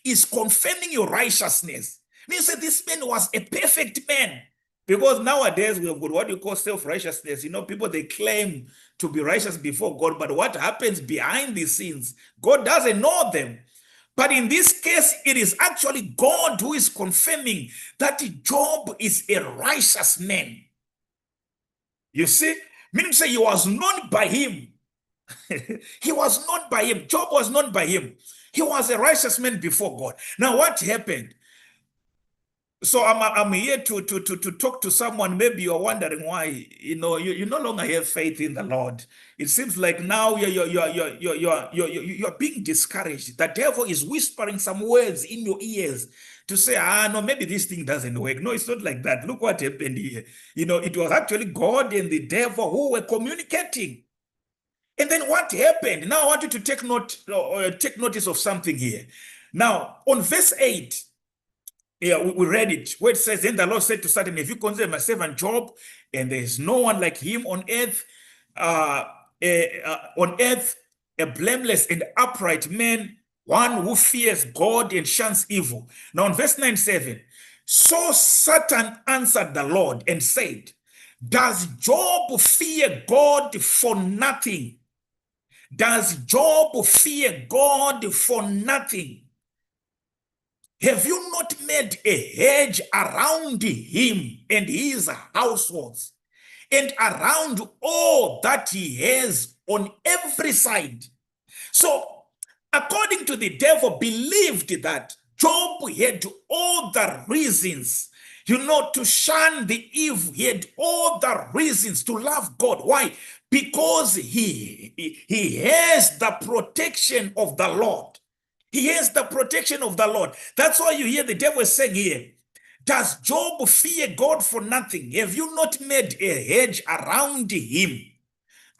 Speaker 1: is confirming your righteousness. Means that this man was a perfect man. Because nowadays we have got what you call self-righteousness. People, they claim to be righteous before God, but what happens behind the scenes, God doesn't know them. But in this case, it is actually God who is confirming that Job is a righteous man. You see? Meaning say he was known by him. He was known by him. Job was known by him. He was a righteous man before God. Now what happened? So I'm here to talk to someone. Maybe you're wondering why, you no longer have faith in the Lord. It seems like now you're being discouraged. The devil is whispering some words in your ears to say, no, maybe this thing doesn't work. No, it's not like that. Look what happened here. It was actually God and the devil who were communicating. And then what happened? Now I want you to take notice of something here. Now, on verse 8, yeah, we read it, where it says, then the Lord said to Satan, if you consider my servant Job, and there is no one like him on earth, a blameless and upright man, one who fears God and shuns evil. Now in verse 9-7, so Satan answered the Lord and said, does Job fear God for nothing? Does Job fear God for nothing? Have you not made a hedge around him and his households, and around all that he has on every side? So, according to the devil, believed that Job had all the reasons, to shun the evil. He had all the reasons to love God. Why? Because he has the protection of the Lord. He has the protection of the Lord. That's why you hear the devil saying here, does Job fear God for nothing? Have you not made a hedge around him,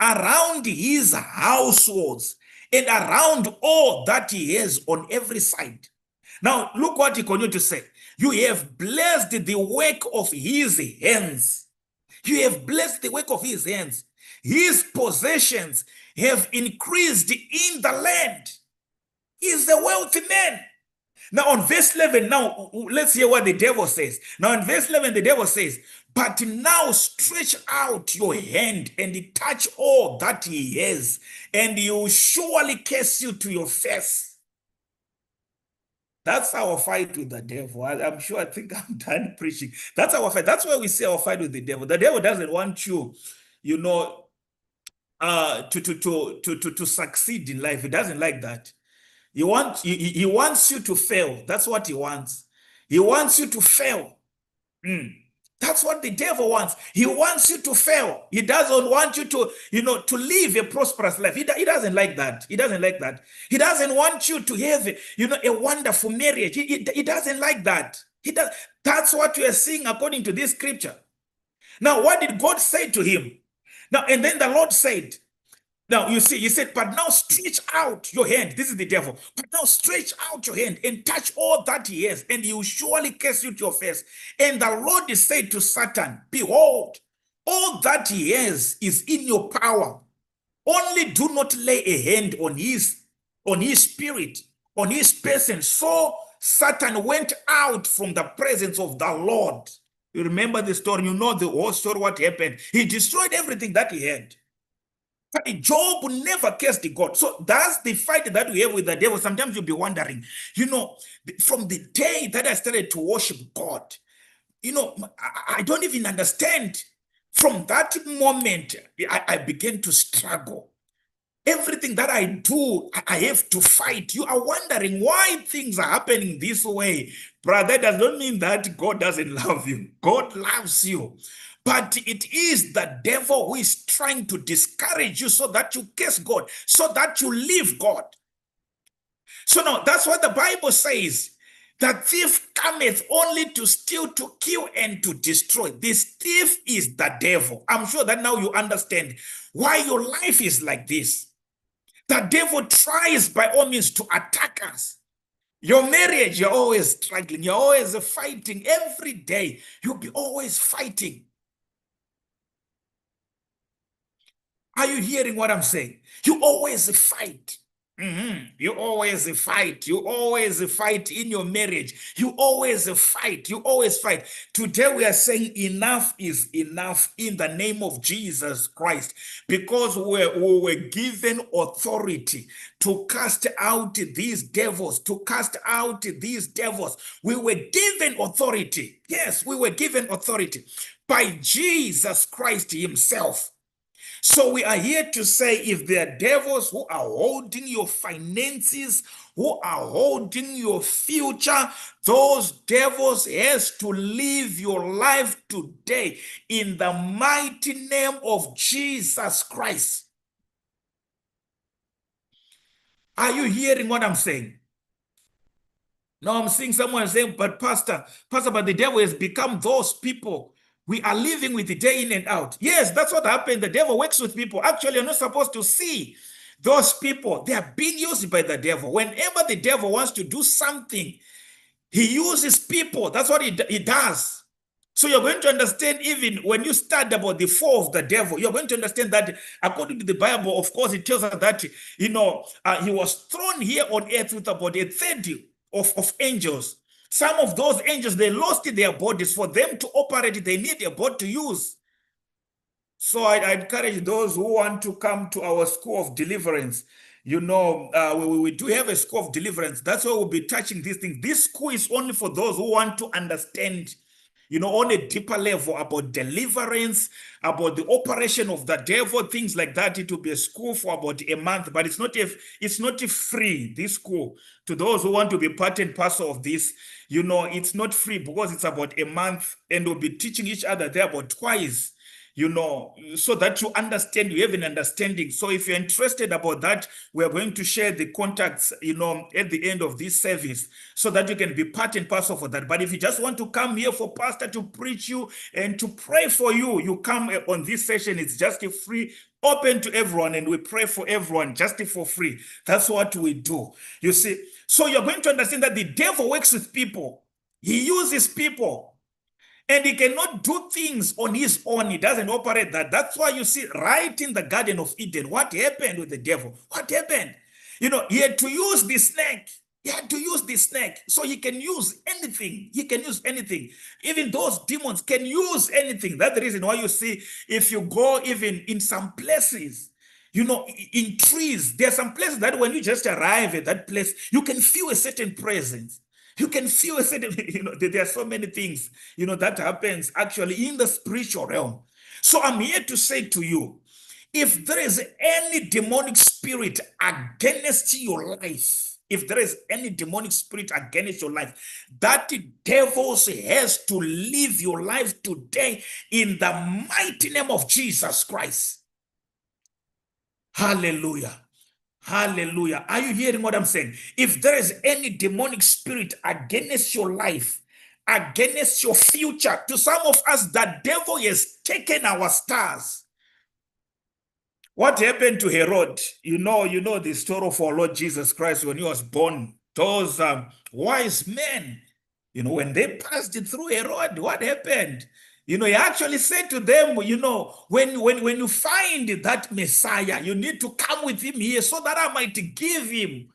Speaker 1: around his households, and around all that he has on every side? Now, look what he continued to say. You have blessed the work of his hands. You have blessed the work of his hands. His possessions have increased in the land. He is a wealthy man. Now on verse 11, now let's hear what the devil says. Now in verse 11, the devil says, but now stretch out your hand and touch all that he has, and he will surely curse you to your face. That's our fight with the devil. I'm sure, I think I'm done preaching. That's our fight. That's why we say our fight with the devil. The devil doesn't want you, to succeed in life. He doesn't like that. He wants you to fail. That's what he wants. He wants you to fail. That's what the devil wants. He wants you to fail. He doesn't want you to, to live a prosperous life. He doesn't like that. He doesn't like that. He doesn't want you to have, a wonderful marriage. He doesn't like that. That's what you are seeing according to this scripture. Now, what did God say to him? Now, and then the Lord said, now, you see, he said, but now stretch out your hand. This is the devil. But now stretch out your hand and touch all that he has, and he will surely curse you to your face. And the Lord said to Satan, behold, all that he has is in your power. Only do not lay a hand on his spirit, on his person. So Satan went out from the presence of the Lord. You remember the story, you know the whole story, what happened. He destroyed everything that he had. Job never cursed God. So that's the fight that we have with the devil. Sometimes you'll be wondering, from the day that I started to worship God, I don't even understand. From that moment, I began to struggle. Everything that I do, I have to fight. You are wondering why things are happening this way. Brother, that does not mean that God doesn't love you. God loves you. But it is the devil who is trying to discourage you so that you curse God, so that you leave God. So now, that's what the Bible says. The thief cometh only to steal, to kill, and to destroy. This thief is the devil. I'm sure that now you understand why your life is like this. The devil tries by all means to attack us. Your marriage, you're always struggling. You're always fighting every day. You'll be always fighting. Are you hearing what I'm saying? You always fight. You always fight. You always fight in your marriage. You always fight. You always fight. Today we are saying enough is enough in the name of Jesus Christ, because we were given authority to cast out these devils, to cast out these devils. We were given authority. Yes, we were given authority by Jesus Christ himself. So we are here to say, if there are devils who are holding your finances, who are holding your future, those devils has to live your life today in the mighty name of Jesus Christ. Are you hearing what I'm saying? Now I'm seeing someone saying, but Pastor, but the devil has become those people We are living with the day in and out. Yes, that's what happened. The devil works with people. Actually, you're not supposed to see those people. They are being used by the devil. Whenever the devil wants to do something, he uses people. That's what he does. So you're going to understand, even when you study about the fall of the devil, you're going to understand that according to the Bible, of course, it tells us that, he was thrown here on earth with about a third of angels. Some of those angels, they lost their bodies. For them to operate, they need a body to use. So I encourage those who want to come to our school of deliverance. We do have a school of deliverance. That's why we'll be touching these things. This school is only for those who want to understand, on a deeper level about deliverance, about the operation of the devil, things like that. It will be a school for about a month, but it's not free, this school. To those who want to be part and parcel of this, it's not free because it's about a month, and we'll be teaching each other there about twice, so that you understand, you have an understanding. So if you're interested about that, we're going to share the contacts, at the end of this service, so that you can be part and parcel for that. But if you just want to come here for pastor to preach you and to pray for you, you come on this session. It's just free, open to everyone, and we pray for everyone just for free. That's what we do. You see, so you're going to understand that the devil works with people. He uses people. And he cannot do things on his own. He doesn't operate that. That's why you see right in the Garden of Eden, what happened with the devil? What happened? He had to use the snake. He had to use the snake. So he can use anything. He can use anything. Even those demons can use anything. That's the reason why you see, if you go even in some places, in trees, there are some places that when you just arrive at that place, you can feel a certain presence. You can feel a certain, there are so many things, that happens actually in the spiritual realm. So I'm here to say to you, if there is any demonic spirit against your life, if there is any demonic spirit against your life, that devil has to leave your life today in the mighty name of Jesus Christ. Hallelujah. Hallelujah. Are you hearing what I'm saying? If there is any demonic spirit against your life, against your future, to some of us, the devil has taken our stars. What happened to Herod? You know the story of our Lord Jesus Christ when he was born. Those wise men, when they passed it through Herod, what happened? He actually said to them, when you find that Messiah, you need to come with him here so that I might give him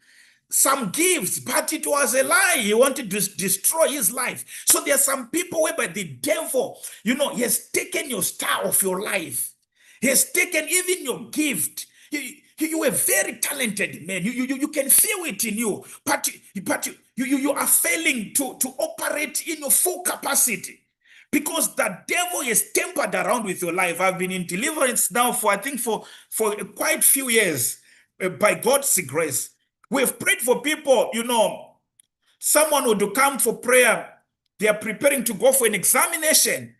Speaker 1: some gifts. But it was a lie. He wanted to destroy his life. So there are some people whereby the devil, he has taken your star of your life. He has taken even your gift. You are a very talented man. You can feel it in you, but you are failing to operate in your full capacity. Because the devil is tempered around with your life. I've been in deliverance now for quite a few years, by God's grace. We've prayed for people, someone would come for prayer. They are preparing to go for an examination,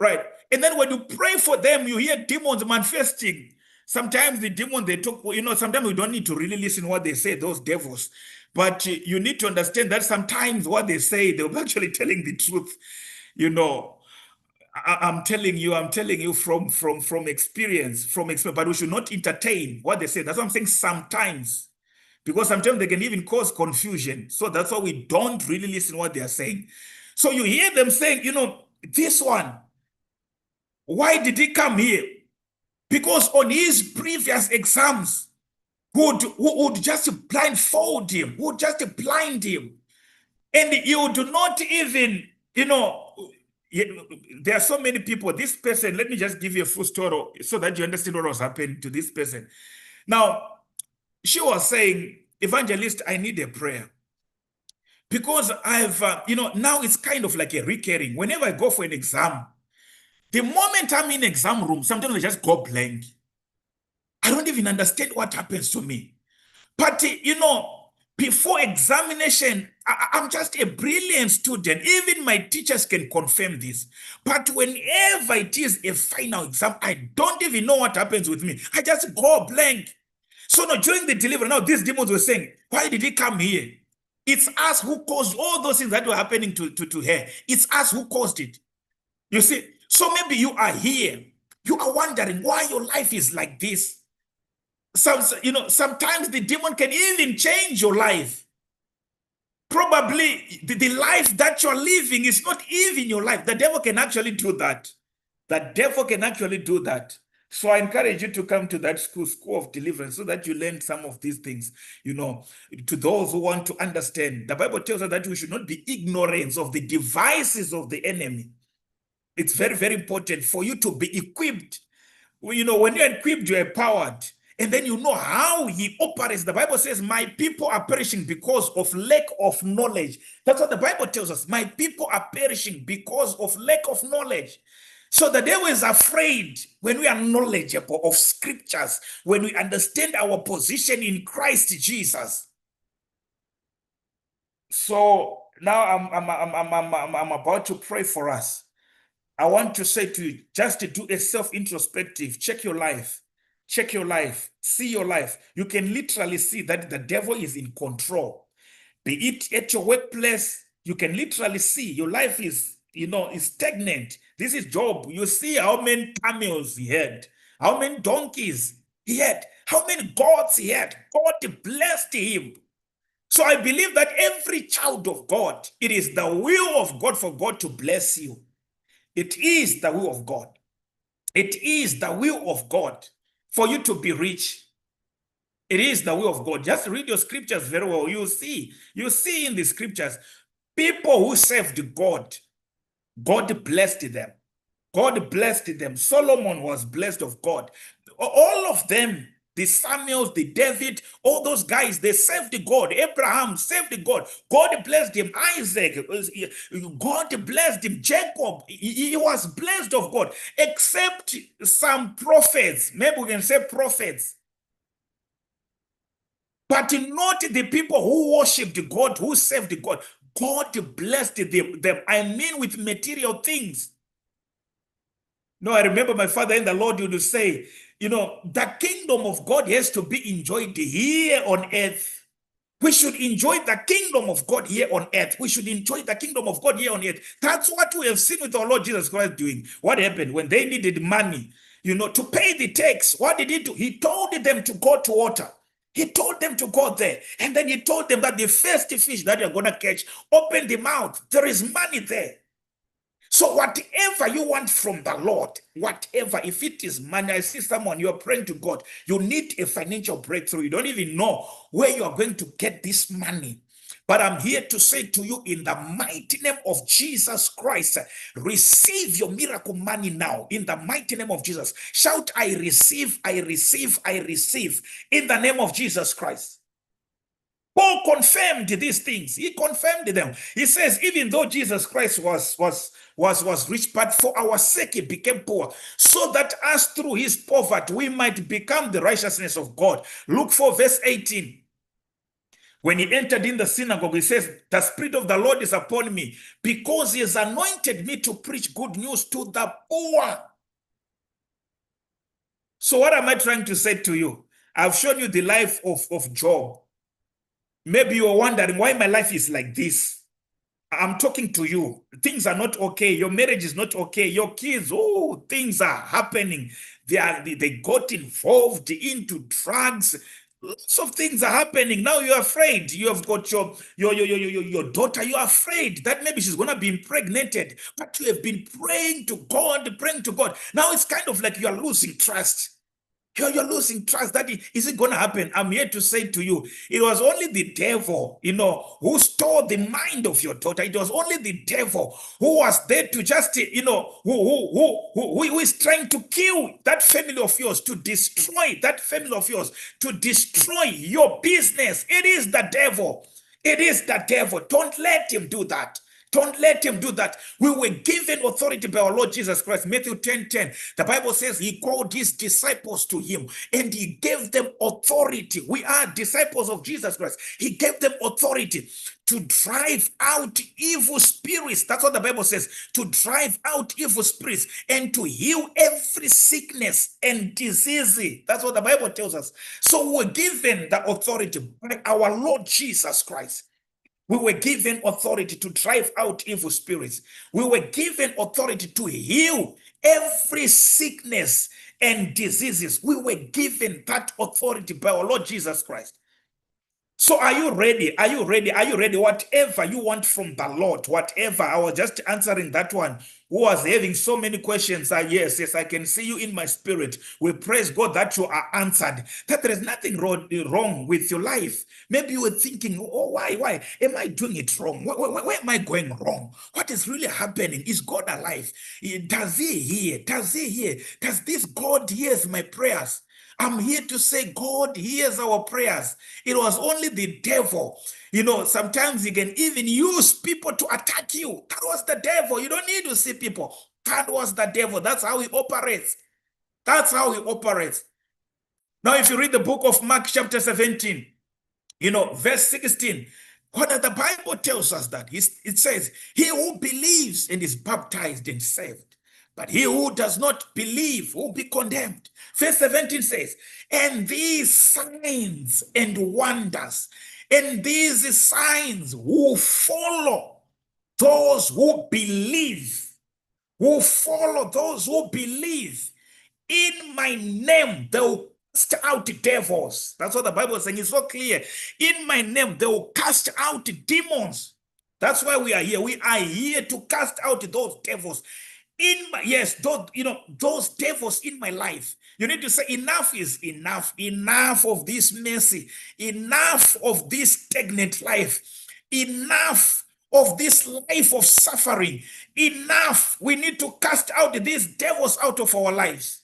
Speaker 1: right? And then when you pray for them, you hear demons manifesting. Sometimes the demons, they talk, sometimes we don't need to really listen what they say, those devils. But you need to understand that sometimes what they say, they're actually telling the truth. I'm telling you from experience, but we should not entertain what they say. That's what I'm saying, sometimes, because sometimes they can even cause confusion. So that's why we don't really listen what they are saying. So you hear them saying, this one, why did he come here? Because on his previous exams, who would just blindfold him, who would just blind him, and you do not even, there are so many people. This person, let me just give you a full story so that you understand what was happening to this person. Now, she was saying, Evangelist, I need a prayer. Because I've, now it's kind of like a recurring. Whenever I go for an exam, the moment I'm in exam room, sometimes I just go blank. I don't even understand what happens to me. But, before examination, I'm just a brilliant student. Even my teachers can confirm this. But whenever it is a final exam, I don't even know what happens with me. I just go blank. So now during the delivery, now these demons were saying, why did he come here? It's us who caused all those things that were happening to her. It's us who caused it. You see, so maybe you are here. You are wondering why your life is like this. Sometimes the demon can even change your life. Probably the life that you're living is not even your life. The devil can actually do that. The devil can actually do that. So I encourage you to come to that school of deliverance, so that you learn some of these things. To those who want to understand, the Bible tells us that we should not be ignorant of the devices of the enemy. It's very, very important for you to be equipped. When you're equipped, you're empowered. And then you know how he operates. The Bible says, my people are perishing because of lack of knowledge. That's what the Bible tells us. My people are perishing because of lack of knowledge. So the devil is afraid when we are knowledgeable of scriptures, when we understand our position in Christ Jesus. So now I'm about to pray for us. I want to say to you, just to do a self-introspective, check your life, see your life. You can literally see that the devil is in control. Be it at your workplace, you can literally see your life is stagnant. This is Job. You see how many camels he had, how many donkeys he had, how many gods he had. God blessed him. So I believe that every child of God, it is the will of God for God to bless you. It is the will of God. It is the will of God for you to be rich. It is the will of God. Just read your scriptures very well. You see in the scriptures, people who served God, God blessed them. God blessed them. Solomon was blessed of God. All of them, the Samuels, the David, all those guys, they served God. Abraham served God. God blessed him. Isaac, God blessed him. Jacob, he was blessed of God, except some prophets. Maybe we can say prophets. But not the people who worshipped God, who served God. God blessed them. I mean with material things. No, I remember my father in the Lord would say, the kingdom of God has to be enjoyed here on earth. We should enjoy the kingdom of God here on earth. We should enjoy the kingdom of God here on earth. That's what we have seen with our Lord Jesus Christ doing. What happened when they needed money, to pay the tax? What did he do? He told them to go to water. He told them to go there. And then he told them that the first fish that you're going to catch, open the mouth. There is money there. So whatever you want from the Lord, whatever, if it is money, I see someone, you're praying to God, you need a financial breakthrough. You don't even know where you are going to get this money. But I'm here to say to you, in the mighty name of Jesus Christ, receive your miracle money now. In the mighty name of Jesus. Shout, I receive, I receive, I receive. In the name of Jesus Christ. Paul confirmed these things. He confirmed them. He says, even though Jesus Christ was rich, but for our sake he became poor, so that us through his poverty we might become the righteousness of God. Luke 4 verse 18. When he entered in the synagogue, he says, the Spirit of the Lord is upon me, because he has anointed me to preach good news to the poor. So what am I trying to say to you? I've shown you the life of Job. Maybe you're wondering why my life is like this. I'm talking to you. Things are not okay. Your marriage is not okay. Your kids, things are happening. They got involved into drugs. Lots of things are happening. Now you're afraid. You have got your daughter. You're afraid that maybe she's going to be impregnated. But you have been praying to God. Now it's kind of like you are losing trust. You're losing trust. Is it going to happen? I'm here to say to you, it was only the devil, who stole the mind of your daughter. It was only the devil who was there to just, who is trying to kill that family of yours, to destroy that family of yours, to destroy your business. It is the devil. It is the devil. Don't let him do that. Don't let him do that. We were given authority by our Lord Jesus Christ. Matthew 10:10. The Bible says he called his disciples to him and he gave them authority. We are disciples of Jesus Christ. He gave them authority to drive out evil spirits. That's what the Bible says. To drive out evil spirits and to heal every sickness and disease. That's what the Bible tells us. So we're given the authority by our Lord Jesus Christ. We were given authority to drive out evil spirits. We were given authority to heal every sickness and diseases. We were given that authority by our Lord Jesus Christ. So are you ready? Are you ready? Are you ready? Whatever you want from the Lord, whatever. I was just answering that one who was having so many questions. Yes, I can see you in my spirit. We praise God that you are answered, that there is nothing wrong with your life. Maybe you were thinking, oh, why? Am I doing it wrong? Where am I going wrong? What is really happening? Is God alive? Does he hear? Does he hear? Does this God hears my prayers? I'm here to say God hears our prayers. It was only the devil. Sometimes he can even use people to attack you. That was the devil. You don't need to see people. That was the devil. That's how he operates. That's how he operates. Now, if you read the book of Mark chapter 17, verse 16, what the Bible tells us that it says, he who believes and is baptized and saved, but he who does not believe will be condemned. Verse 17 says, and these signs and wonders, and these signs will follow those who believe, will follow those who believe. In my name, they will cast out devils. That's what the Bible is saying. It's so clear. In my name, they will cast out demons. That's why we are here. We are here to cast out those devils. Those devils in my life. You need to say, enough is enough. Enough of this mercy. Enough of this stagnant life. Enough of this life of suffering. Enough. We need to cast out these devils out of our lives.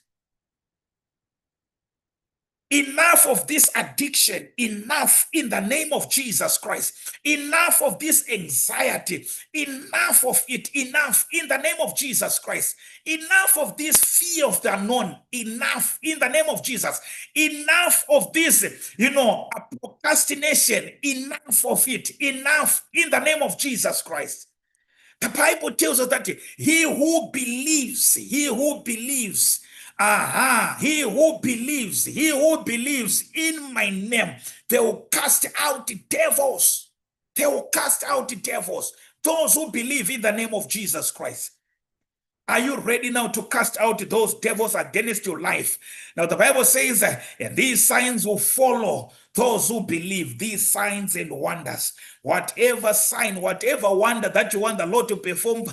Speaker 1: Enough of this addiction. Enough in the name of Jesus Christ. Enough of this anxiety. Enough of it. Enough in the name of Jesus Christ. Enough of this fear of the unknown. Enough in the name of Jesus. Enough of this, procrastination. Enough of it. Enough in the name of Jesus Christ. The Bible tells us that he who believes, he who believes in my name, they will cast out devils. They will cast out devils. Those who believe in the name of Jesus Christ. Are you ready now to cast out those devils against your life? Now the Bible says, and these signs will follow those who believe, these signs and wonders. Whatever sign, whatever wonder that you want the Lord to perform,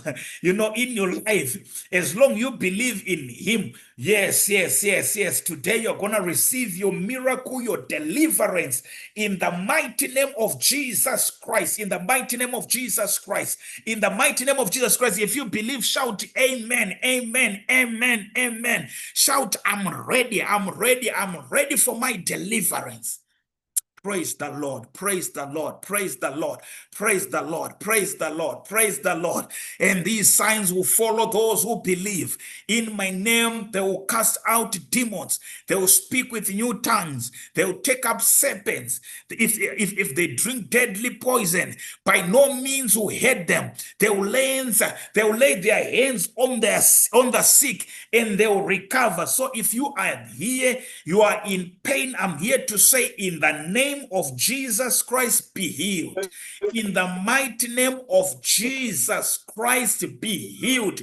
Speaker 1: in your life, as long you believe in him, yes. Today you're going to receive your miracle, your deliverance in the mighty name of Jesus Christ. In the mighty name of Jesus Christ. In the mighty name of Jesus Christ. If you believe, shout amen, amen, amen, amen. Shout, I'm ready, I'm ready, I'm ready for my deliverance. Praise the Lord, praise the Lord, praise the Lord, praise the Lord, praise the Lord, praise the Lord. And these signs will follow those who believe. In my name, they will cast out demons. They will speak with new tongues. They will take up serpents. If they drink deadly poison, by no means will hurt them. They will lay their hands on the sick and they will recover. So if you are here, you are in pain, I'm here to say, in the name of Jesus Christ, be healed. In the mighty name of Jesus Christ, be healed.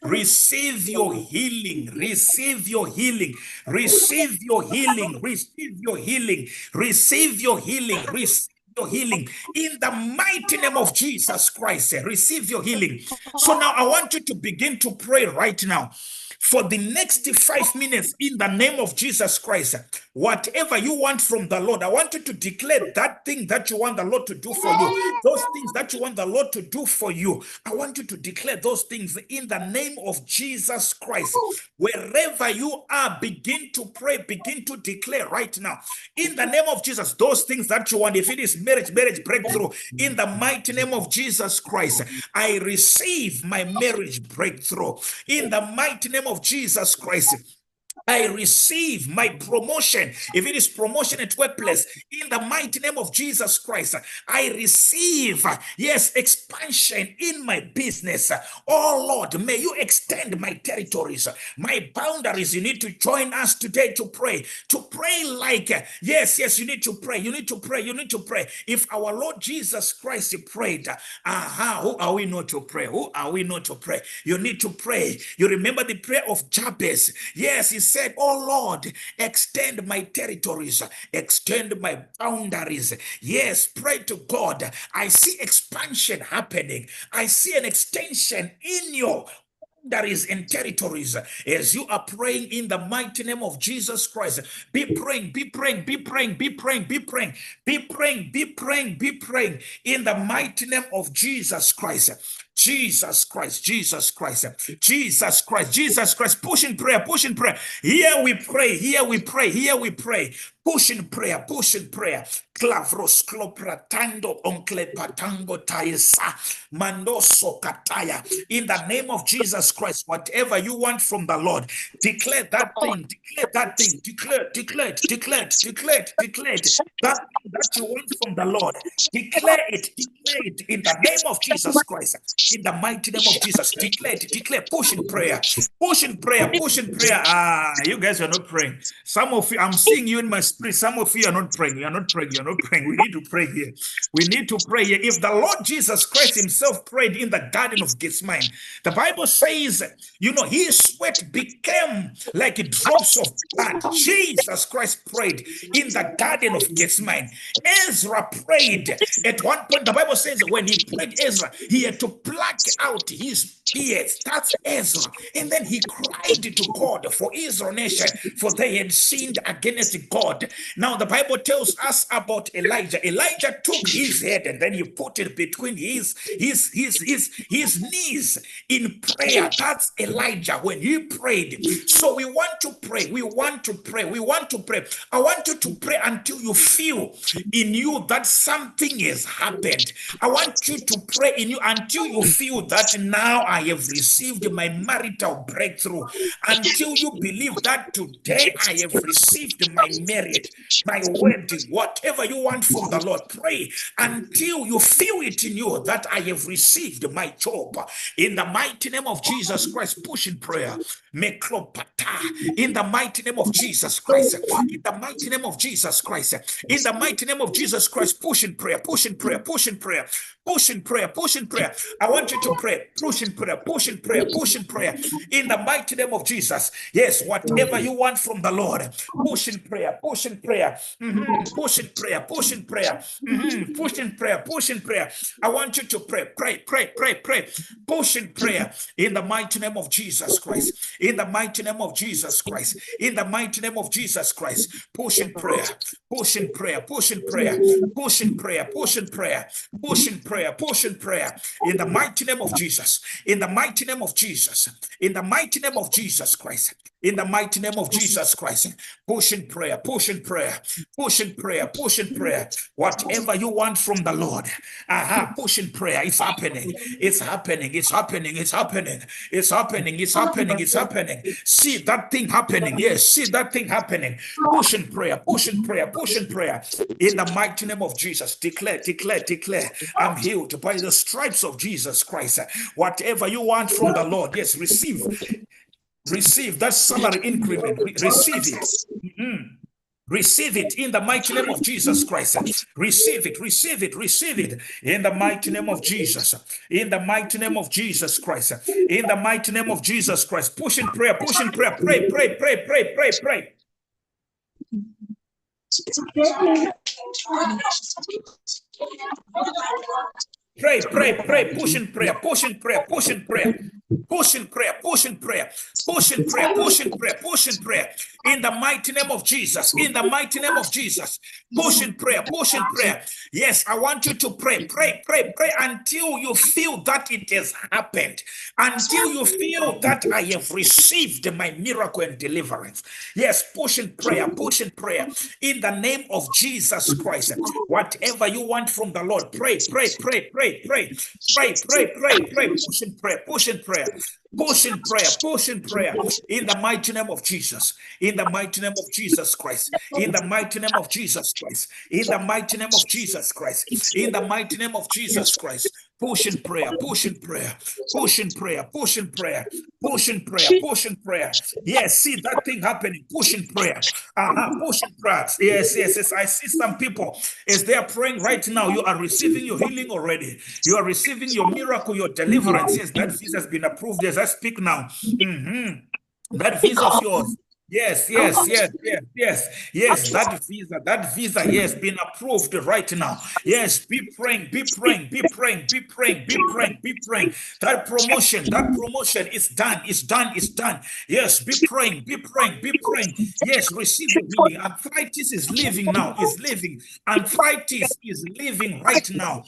Speaker 1: Receive your healing, receive your healing, receive your healing, receive your healing, receive your healing, receive your healing in the mighty name of Jesus Christ. Receive your healing. So now I want you to begin to pray right now. For the next 5 minutes, in the name of Jesus Christ, whatever you want from the Lord, I want you to declare that thing that you want the Lord to do for you. Those things that you want the Lord to do for you, I want you to declare those things in the name of Jesus Christ. Wherever you are, begin to pray, begin to declare right now. In the name of Jesus, those things that you want, if it is marriage breakthrough, in the mighty name of Jesus Christ, I receive my marriage breakthrough. In the mighty name of Jesus Christ, I receive my promotion. If it is promotion at workplace, in the mighty name of Jesus Christ, I receive, yes, expansion in my business. Oh Lord, may you extend my territories, my boundaries. You need to join us today to pray like, yes, you need to pray. You need to pray. You need to pray. If our Lord Jesus Christ prayed, who are we not to pray? Who are we not to pray? You need to pray. You remember the prayer of Jabez. Yes, he said, oh Lord, extend my territories, extend my boundaries. Yes, pray to God. I see expansion happening. I see an extension in your boundaries and territories as you are praying in the mighty name of Jesus Christ. Be praying, be praying, be praying, be praying, be praying, be praying, be praying, be praying in the mighty name of Jesus Christ. Jesus Christ, Jesus Christ, Jesus Christ, Jesus Christ. Push in prayer, push in prayer. Here we pray, here we pray, here we pray. Push in prayer, push in prayer. Clavros clopratando oncle patango taisa mandoso kataya. In the name of Jesus Christ, whatever you want from the Lord, declare that thing, declare that thing, declare, declare it, declare it, declare it, declare it. That thing that you want from the Lord, declare it in the name of Jesus Christ. In the mighty name of Jesus, declare it, declare, push in prayer, push in prayer, push in prayer. You guys are not praying. Some of you, I'm seeing you in my spirit. Some of you are not praying. You are not praying. You are not praying. We need to pray here. We need to pray here. If the Lord Jesus Christ himself prayed in the Garden of Gethsemane, the Bible says, you know, his sweat became like drops of blood. Jesus Christ prayed in the Garden of Gethsemane. Ezra prayed at one point. The Bible says when he prayed, Ezra, he had to pluck out his beard. That's Ezra. And then he cried to God for Israel nation, for they had sinned against God. Now the Bible tells us about Elijah. Elijah took his head and then he put it between his knees in prayer. That's Elijah when he prayed. So we want to pray. We want to pray. We want to pray. I want you to pray until you feel in you that something has happened. I want you to pray in you until you feel that now I have received my marital breakthrough. Until you believe that today I have received my merit, my wedding, whatever you want from the Lord. Pray until you feel it in you that I have received my job. In the mighty name of Jesus Christ, push in prayer. In the mighty name of Jesus Christ. In the mighty name of Jesus Christ. In the mighty name of Jesus Christ, push in prayer, push in prayer, push in prayer, push in prayer, push in prayer. I want you to pray, push in prayer, push in prayer, push in prayer. In the mighty name of Jesus. Yes, whatever you want from the Lord, push in prayer, push in prayer, push in prayer, push in prayer, push in prayer, push in prayer. I want you to pray, pray, pray, pray, pray, push in prayer in the mighty name of Jesus Christ. In the mighty name of Jesus Christ. In the mighty name of Jesus Christ. Push in prayer, push in prayer, push in prayer, push in prayer, push in prayer, push in prayer, push in prayer. In the mighty name of Jesus. In the mighty name of Jesus. In the mighty name of Jesus Christ. In the mighty name of Jesus Christ, push in prayer, push in prayer, push in prayer, push in prayer. Whatever you want from the Lord, push in prayer. It's happening, it's happening, it's happening, it's happening, it's happening, it's happening, it's happening. See that thing happening. Yes, see that thing happening. Push in prayer, push in prayer, push in prayer. In the mighty name of Jesus, declare, declare, declare. I'm healed by the stripes of Jesus Christ. Whatever you want from the Lord, yes, receive. Receive that salary increment. Receive it. Receive it in the mighty name of Jesus Christ. Receive it, receive it, receive it in the mighty name of Jesus. In the mighty name of Jesus Christ. In the mighty name of Jesus Christ. Push in prayer, push in prayer. Pray, pray, pray, pray, pray, pray. Pray, pray, pray, push in prayer, push in prayer, push in prayer, push in prayer, push in prayer, push in prayer, push in prayer, push in prayer. In the mighty name of Jesus, in the mighty name of Jesus, push in prayer, push in prayer. Yes, I want you to pray, pray, pray, pray until you feel that it has happened, until you feel that I have received my miracle and deliverance. Yes, push in prayer, push in prayer. In the name of Jesus Christ, whatever you want from the Lord, pray, pray, pray, pray, pray, pray, pray, pray, pray, push in prayer, push in prayer. prayer. Push in prayer, push in prayer, in the mighty name of Jesus, in the mighty name of Jesus Christ, in the mighty name of Jesus Christ, in the mighty name of Jesus Christ, in the mighty name of Jesus Christ. Push in prayer, push in prayer, push in prayer, push in prayer, push in prayer, push in prayer. Yes, see that thing happening, push in prayer. Push in prayer. Yes, yes, yes. I see some people as they are praying right now. You are receiving your healing already. You are receiving your miracle, your deliverance. Yes, that visa has been approved as I speak now. That visa of yours. Yes, yes, yes, yes, yes, yes. That visa, yes, been approved right now. Yes, be praying, be praying, be praying, be praying, be praying, be praying. That promotion is done, is done, is done. Yes, be praying, be praying, be praying. Yes, receive your healing. Arthritis is leaving now, is leaving. Arthritis is leaving right now.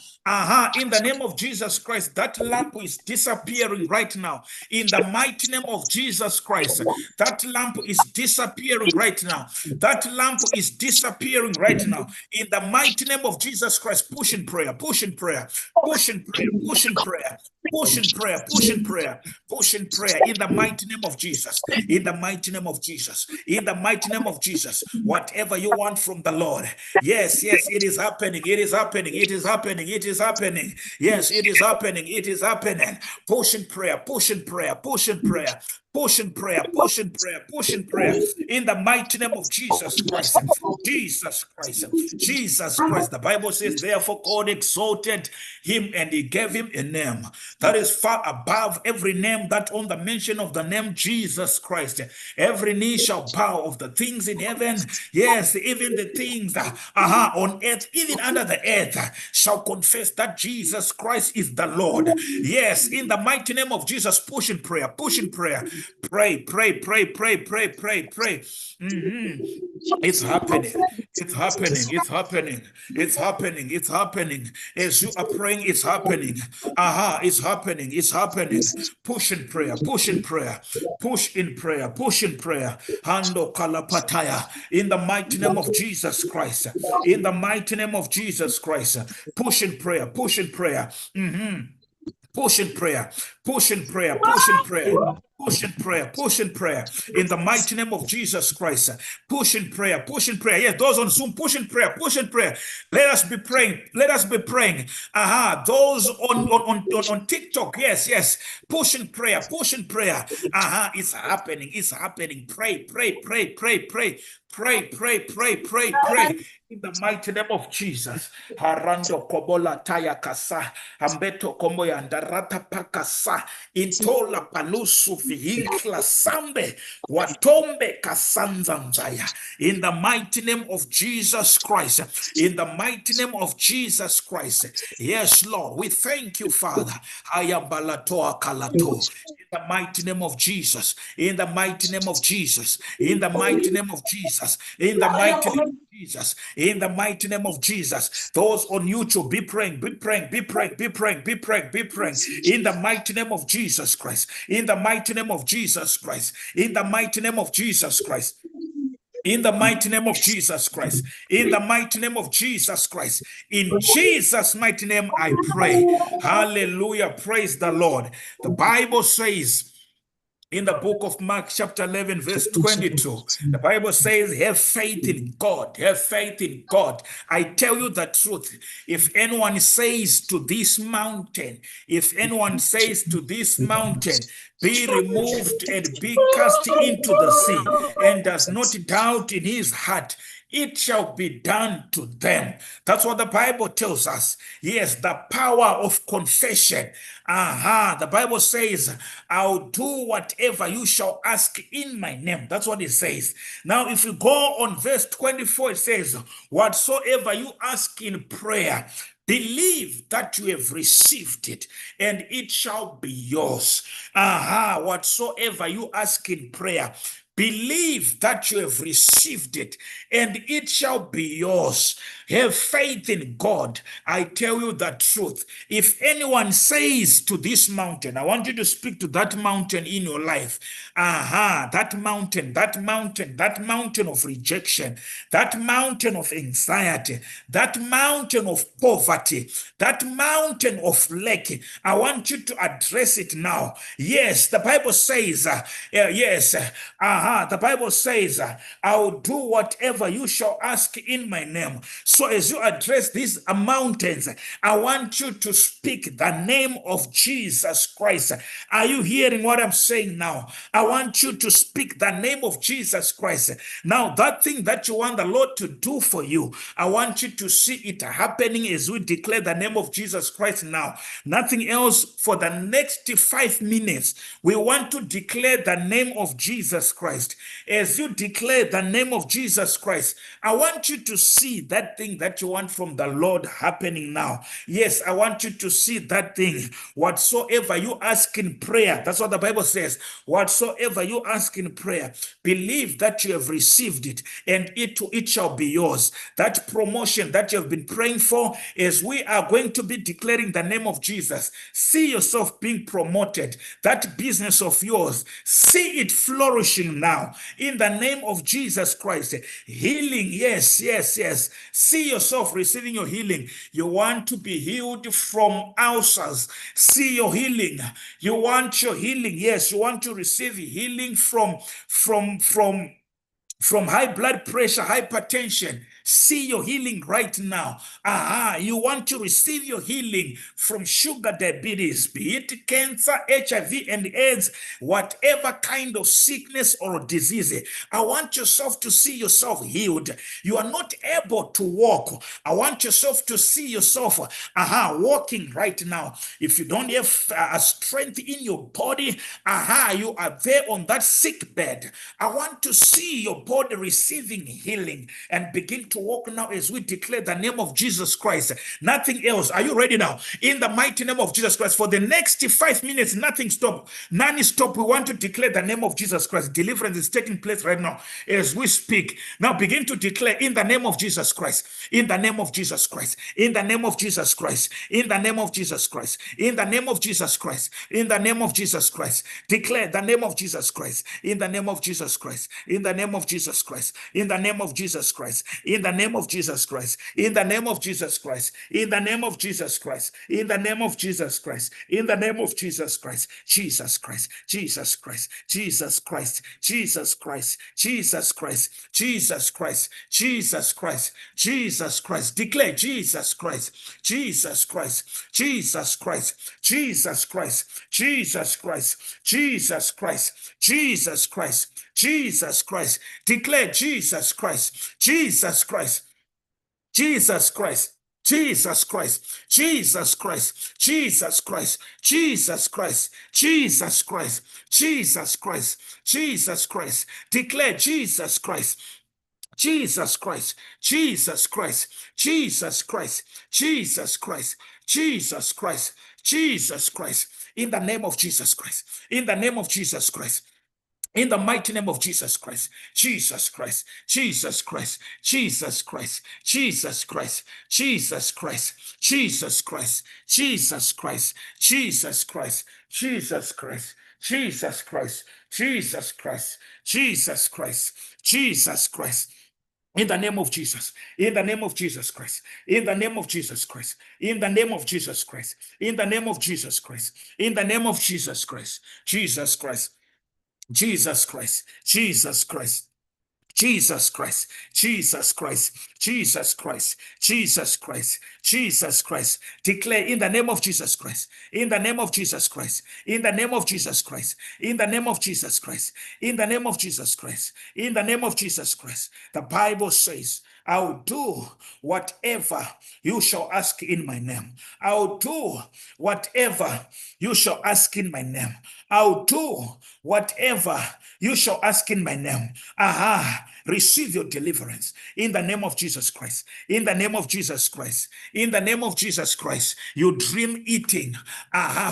Speaker 1: In the name of Jesus Christ, that lamp is disappearing right now. In the mighty name of Jesus Christ, that lamp is disappearing right now. That lamp is disappearing right now. In the mighty name of Jesus Christ, push in prayer, push in prayer, push in prayer, push in prayer. Push in prayer, push in prayer, push in prayer in the mighty name of Jesus, in the mighty name of Jesus, in the mighty name of Jesus. Whatever you want from the Lord, yes, yes, it is happening, it is happening, it is happening, it is happening. Yes, it is happening, it is happening. Push in prayer, push in prayer, push in prayer. Push in prayer, push in prayer, push in prayer in the mighty name of Jesus Christ. Jesus Christ, Jesus Christ. The Bible says, therefore, God exalted him and he gave him a name that is far above every name, that on the mention of the name Jesus Christ, every knee shall bow, of the things in heaven, yes, even the things on earth, even under the earth, shall confess that Jesus Christ is the Lord. Yes, in the mighty name of Jesus, push in prayer, push in prayer. Pray, pray, pray, pray, pray, pray, pray. It's happening. It's happening. It's happening. It's happening. It's happening. As you are praying, it's happening. It's happening. It's happening. Push in prayer. Push in prayer. Push in prayer. Push in prayer. Hando kalapataya. In the mighty name of Jesus Christ. In the mighty name of Jesus Christ. Push in prayer. Push in prayer. Push in prayer, push in prayer, push in prayer, push in prayer, push in prayer. In the mighty name of Jesus Christ, push in prayer, push in prayer. Yes, those on Zoom, push in prayer, push in prayer. Let us be praying. Let us be praying. Those on TikTok, yes, yes. Push in prayer, push in prayer. It's happening, it's happening. Pray, pray, pray, pray, pray. Pray, pray, pray, pray, pray. In the mighty name of Jesus. Harando kobola taya kasa. Ambeto komo yandarata pakasa. Intola palusu vihikla sambe. Watombe kasanzanzaya. In the mighty name of Jesus Christ. In the mighty name of Jesus Christ. Yes, Lord. We thank you, Father. Ayabalatoa kalato. In the mighty name of Jesus, in the mighty name of Jesus, in the mighty name of Jesus, in the mighty name of Jesus, in the mighty name of Jesus. Those on YouTube, be praying, be praying, be praying, be praying, be praying, be praying. In the mighty name of Jesus Christ, in the mighty name of Jesus Christ, in the mighty name of Jesus Christ. In the mighty name of Jesus Christ. In the mighty name of Jesus Christ. In Jesus' mighty name I pray. Hallelujah. Praise the Lord. The Bible says in the book of Mark chapter 11 verse 22, the Bible says, have faith in God. Have faith in God. I tell you the truth. If anyone says to this mountain, if anyone says to this mountain, be removed and be cast into the sea, and does not doubt in his heart, it shall be done to them. That's what the Bible tells us. Yes, the power of confession. The Bible says, I'll do whatever you shall ask in my name. That's what it says. Now, if you go on verse 24, it says, whatsoever you ask in prayer, believe that you have received it, and it shall be yours. Whatsoever you ask in prayer, Believe that you have received it, and it shall be yours. Have faith in God. I tell you the truth. If anyone says to this mountain, I want you to speak to that mountain in your life. That mountain of rejection, that mountain of anxiety, that mountain of poverty, that mountain of lack. I want you to address it now. Yes, the Bible says, the Bible says, I will do whatever you shall ask in my name. So as you address these mountains, I want you to speak the name of Jesus Christ. Are you hearing what I'm saying now? I want you to speak the name of Jesus Christ. Now, that thing that you want the Lord to do for you, I want you to see it happening as we declare the name of Jesus Christ now. Nothing else for the next 5 minutes. We want to declare the name of Jesus Christ. As you declare the name of Jesus Christ, I want you to see that thing that you want from the Lord happening now. Yes, I want you to see that thing. Whatsoever you ask in prayer, that's what the Bible says. Whatsoever you ask in prayer, believe that you have received it, and it shall be yours. That promotion that you have been praying for, as we are going to be declaring the name of Jesus, see yourself being promoted. That business of yours, see it flourishing now in the name of Jesus Christ. Healing, yes. See yourself receiving your healing. You want to be healed from ulcers. See your healing. You want your healing. Yes, you want to receive healing from high blood pressure, hypertension. See your healing right now. You want to receive your healing from sugar diabetes, be it cancer, HIV, and AIDS, whatever kind of sickness or disease. I want yourself to see yourself healed. You are not able to walk. I want yourself to see yourself walking right now. If you don't have strength in your body, you are there on that sick bed. I want to see your body receiving healing and begin to walk now as we declare the name of Jesus Christ. Nothing else. Are you ready now? In the mighty name of Jesus Christ, for the next 5 minutes, nothing stop. None is stop. We want to declare the name of Jesus Christ. Deliverance is taking place right now as we speak. Now begin to declare in the name of Jesus Christ. In the name of Jesus Christ. In the name of Jesus Christ. In the name of Jesus Christ. In the name of Jesus Christ. In the name of Jesus Christ. Declare the name of Jesus Christ. In the name of Jesus Christ. In the name of Jesus Christ. In the name of Jesus Christ. In the name of Jesus Christ. In the name of Jesus Christ. In the name of Jesus Christ. In the name of Jesus Christ. In the name of Jesus Christ. Jesus Christ. Jesus Christ. Jesus Christ. Jesus Christ. Jesus Christ. Jesus Christ. Jesus Christ. Jesus Christ. Declare Jesus Christ. Jesus Christ. Jesus Christ. Jesus Christ. Jesus Christ. Jesus Christ. Jesus Christ. Jesus Christ. Declare Jesus Christ. Jesus Christ. Jesus Christ. Jesus Christ. Jesus Christ. Jesus Christ. Jesus Christ. Jesus Christ. Jesus Christ. Jesus Christ. Declare Jesus Christ. Jesus Christ, Jesus Christ, Jesus Christ, Jesus Christ, Jesus Christ, Jesus Christ, in the name of Jesus Christ, in the name of Jesus Christ. In the mighty name of Jesus Christ, Jesus Christ, Jesus Christ, Jesus Christ, Jesus Christ, Jesus Christ, Jesus Christ, Jesus Christ, Jesus Christ, Jesus Christ, Jesus Christ, Jesus Christ, Jesus Christ, Jesus Christ. In the name of Jesus, in the name of Jesus Christ, in the name of Jesus Christ, in the name of Jesus Christ, in the name of Jesus Christ, in the name of Jesus Christ, Jesus Christ, Jesus Christ, Jesus Christ. Jesus Christ, Jesus Christ, Jesus Christ, Jesus Christ, Jesus Christ. Declare in the name of Jesus Christ, in the name of Jesus Christ, in the name of Jesus Christ, in the name of Jesus Christ, in the name of Jesus Christ, in the name of Jesus Christ. The Bible says, I will do whatever you shall ask in my name. I will do whatever you shall ask in my name. I will do whatever you shall ask in my name. Receive your deliverance in the name of Jesus Christ. In the name of Jesus Christ. In the name of Jesus Christ. You dream eating.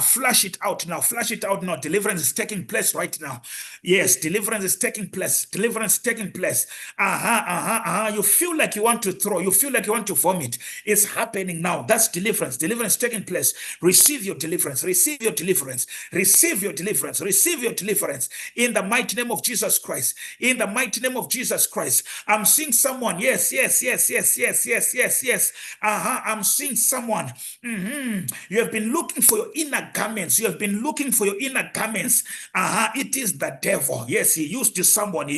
Speaker 1: Flush it out now. Flush it out now. Deliverance is taking place right now. Yes, deliverance is taking place. Deliverance is taking place. You feel like you want to throw. You feel like you want to vomit. It's happening now. That's deliverance. Deliverance is taking place. Receive your deliverance. Receive your deliverance. Receive your deliverance. Receive your deliverance. In the mighty name of Jesus Christ. In the mighty name of Jesus Christ. I'm seeing someone. Yes. I'm seeing someone. You have been looking for your inner garments. You have been looking for your inner garments. It is the devil. Yes, he used someone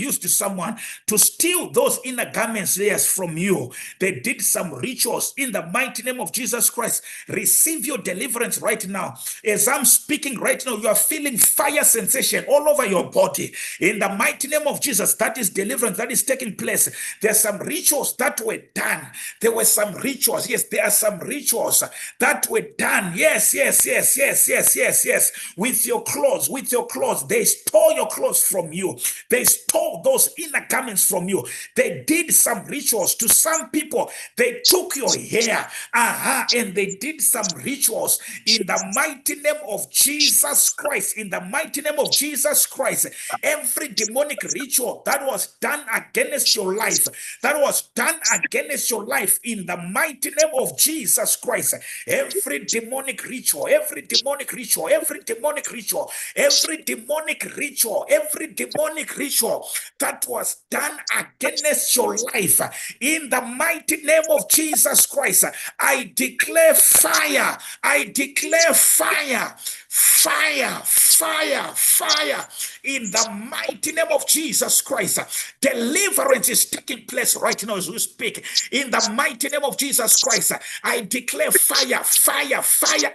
Speaker 1: to steal those inner garments, yes, from you. They did some rituals in the mighty name of Jesus Christ. Receive your deliverance right now. As I'm speaking right now, you are feeling fire sensation all over your body. In the mighty name of Jesus, that is deliverance that is taking place. There's some rituals that were done. There were some rituals. Yes, there are some rituals that were done. Yes. With your clothes. They stole your clothes from you. They stole those inner garments from you. They did some rituals to some people. They took your hair, and they did some rituals in the mighty name of Jesus Christ. In the mighty name of Jesus Christ, every demonic ritual that was done against your life, in the mighty name of Jesus Christ, every demonic ritual that was done against your life, in the mighty name of Jesus Christ, I declare fire. In the mighty name of Jesus Christ. Deliverance is taking place right now as we speak. In the mighty name of Jesus Christ, I declare fire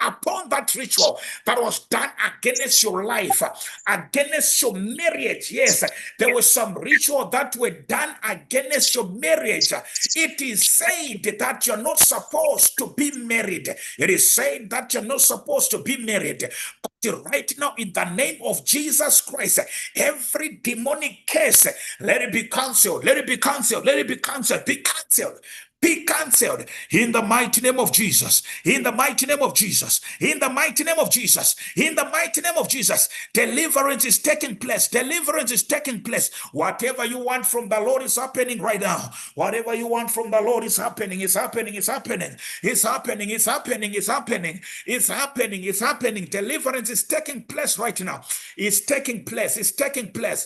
Speaker 1: upon that ritual that was done against your life, against your marriage. Yes, there was some ritual that were done against your marriage. It is said that you're not supposed to be married. It is said that you're not supposed to be married. But right now, in the name of Jesus Christ, every demonic curse, let it be cancelled. Let it be cancelled. Let it be cancelled. Be cancelled. Be cancelled in the mighty name of Jesus. In the mighty name of Jesus. In the mighty name of Jesus. In the mighty name of Jesus. Deliverance is taking place. Deliverance is taking place. Whatever you want from the Lord is happening right now. Whatever you want from the Lord is happening. It's happening. It's happening. It's happening. It's happening. It's happening. It's happening. It's happening. Deliverance is taking place right now. It's taking place. It's taking place.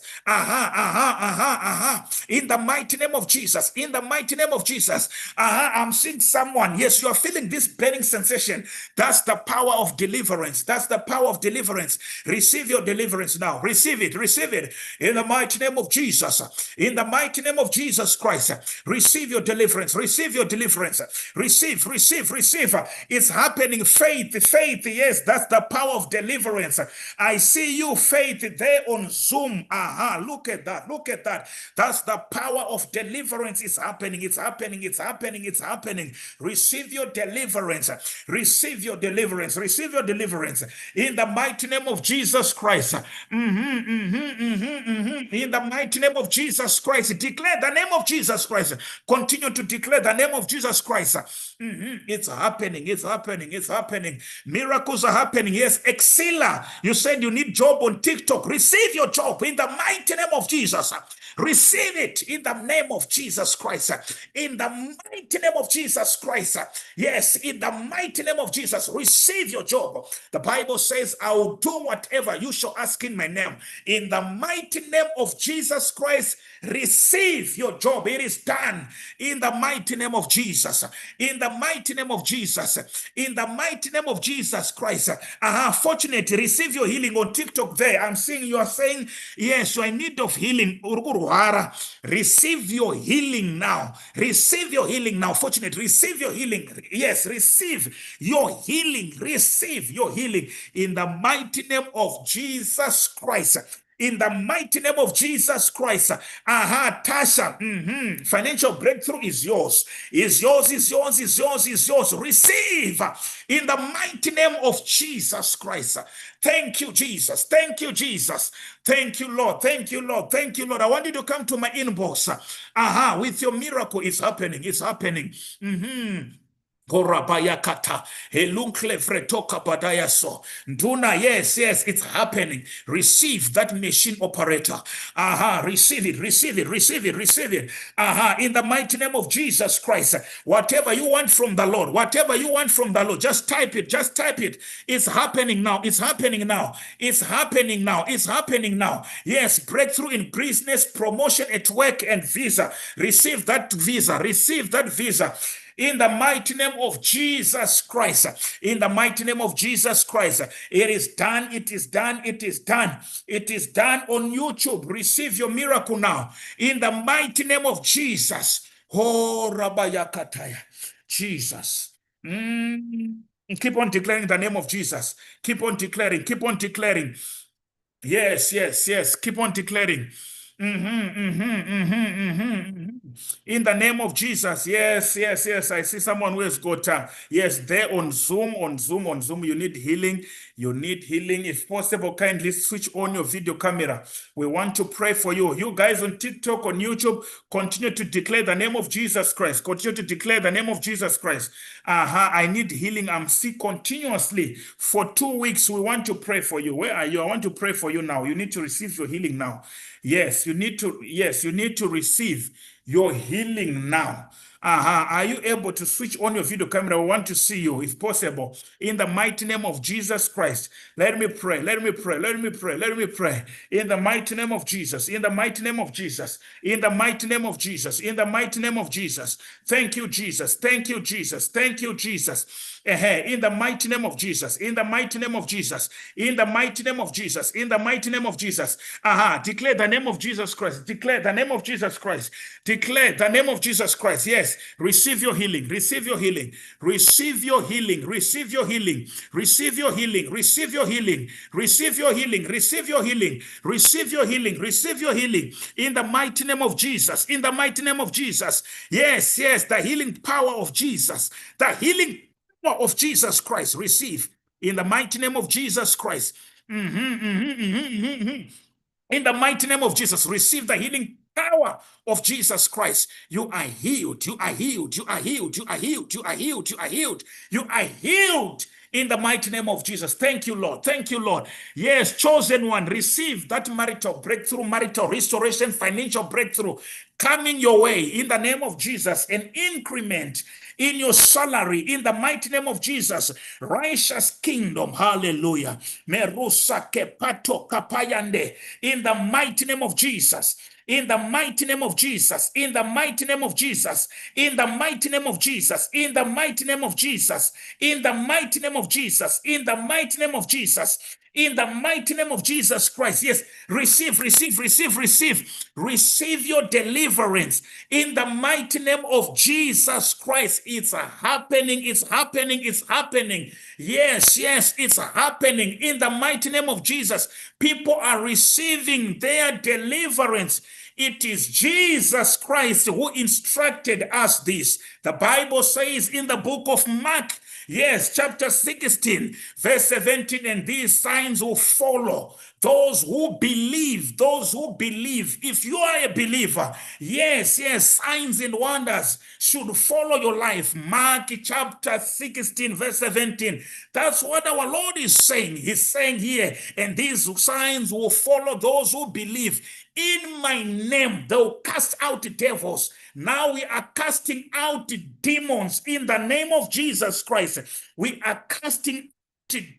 Speaker 1: In the mighty name of Jesus. In the mighty name of Jesus. I'm seeing someone. Yes, you are feeling this burning sensation. That's the power of deliverance. That's the power of deliverance. Receive your deliverance now. Receive it. Receive it. In the mighty name of Jesus. In the mighty name of Jesus Christ. Receive your deliverance. Receive your deliverance. Receive. It's happening. Faith. Yes, that's the power of deliverance. I see you, Faith, there on Zoom. Look at that. Look at that. That's the power of deliverance. It's happening. It's happening. It's happening. It's happening. Receive your deliverance. Receive your deliverance. Receive your deliverance. In the mighty name of Jesus Christ. In the mighty name of Jesus Christ. Declare the name of Jesus Christ. Continue to declare the name of Jesus Christ. It's happening. It's happening. It's happening. Miracles are happening. Yes, Excella, you said you need job on TikTok. Receive your job in the mighty name of Jesus. Receive it in the name of Jesus Christ. In the mighty name of Jesus Christ. Yes, in the mighty name of Jesus, receive your job. The Bible says, I will do whatever you shall ask in my name. In the mighty name of Jesus Christ, receive your job. It is done in the mighty name of Jesus. In the mighty name of Jesus. In the mighty name of Jesus Christ. Fortunately, receive your healing on TikTok there. I'm seeing you are saying, yes, you are in need of healing. Receive your healing now. Receive your healing now. Fortunately, receive your healing. Yes, receive your healing. Receive your healing in the mighty name of Jesus Christ. in the mighty name of Jesus Christ. Tasha, financial breakthrough is yours. Is yours, is yours, is yours, is yours. Receive in the mighty name of Jesus Christ. Thank you, Jesus. Thank you, Jesus. Thank you, Lord. Thank you, Lord. Thank you, Lord. I want you to come to my inbox. With your miracle. It's happening. It's happening. Korabayakata, Helunkle Fretoka Badayaso. Nduna, yes, it's happening. Receive that machine operator. Receive it, receive it, receive it, receive it. In the mighty name of Jesus Christ. Whatever you want from the Lord, whatever you want from the Lord, just type it, just type it. It's happening now, it's happening now, it's happening now, it's happening now. Yes, breakthrough in business, promotion at work, and visa. Receive that visa, receive that visa. In the mighty name of Jesus Christ, in the mighty name of Jesus Christ, it is done, it is done, it is done. It is done on YouTube. Receive your miracle now. In the mighty name of Jesus. Oh, Rabayakataya. Jesus. Keep on declaring the name of Jesus. Keep on declaring, keep on declaring. Yes, yes, yes. Keep on declaring. In the name of Jesus. Yes, yes, yes. I see someone who has got, yes, there on Zoom. You need healing. You need healing. If possible, kindly switch on your video camera. We want to pray for you. You guys on TikTok, on YouTube, continue to declare the name of Jesus Christ. Continue to declare the name of Jesus Christ. I need healing. I'm sick continuously. For 2 weeks, we want to pray for you. Where are you? I want to pray for you now. You need to receive your healing now. Yes, you need to receive your healing now. Are you able to switch on your video camera? We want to see you, if possible. In the mighty name of Jesus Christ, let me pray, let me pray, let me pray, let me pray. In the mighty name of Jesus, in the mighty name of Jesus, in the mighty name of Jesus, in the mighty name of Jesus. Thank you, Jesus. Thank you, Jesus. Thank you, Jesus. In the mighty name of Jesus, in the mighty name of Jesus, in the mighty name of Jesus, in the mighty name of Jesus. Declare the name of Jesus Christ. Declare the name of Jesus Christ. Declare the name of Jesus Christ. Yes, receive your healing. Receive your healing. Receive your healing. Receive your healing. Receive your healing. Receive your healing. Receive your healing. Receive your healing. Receive your healing. Receive your healing. In the mighty name of Jesus. In the mighty name of Jesus. Yes, yes, the healing power of Jesus. The healing of Jesus Christ, receive in the mighty name of Jesus Christ. In the mighty name of Jesus, receive the healing power of Jesus Christ. You are healed. You are healed. You are healed. You are healed. You are healed. You are healed. You are healed. In the mighty name of Jesus. Thank you, Lord. Thank you, Lord. Yes, chosen one, receive that marital breakthrough, marital restoration, financial breakthrough coming your way in the name of Jesus. An increment in your salary in the mighty name of Jesus. Righteous kingdom. Hallelujah. Merusa kepato kapayande. In the mighty name of Jesus. In the mighty name of Jesus, in the mighty name of Jesus, in the mighty name of Jesus, in the mighty name of Jesus, in the mighty name of Jesus, in the mighty name of Jesus, in the mighty name of Jesus Christ. Yes, receive, receive, receive, receive, receive your deliverance in the mighty name of Jesus Christ. It's happening, it's happening, it's happening. Yes, yes, it's happening in the mighty name of Jesus. People are receiving their deliverance. It is Jesus Christ who instructed us this. The Bible says in the book of Mark, yes, chapter 16, verse 17, and these signs will follow those who believe, those who believe. If you are a believer, yes, yes, signs and wonders should follow your life. Mark chapter 16, verse 17. That's what our Lord is saying. He's saying here, and these signs will follow those who believe. In my name, they'll cast out devils. Now we are casting out demons in the name of Jesus Christ. We are casting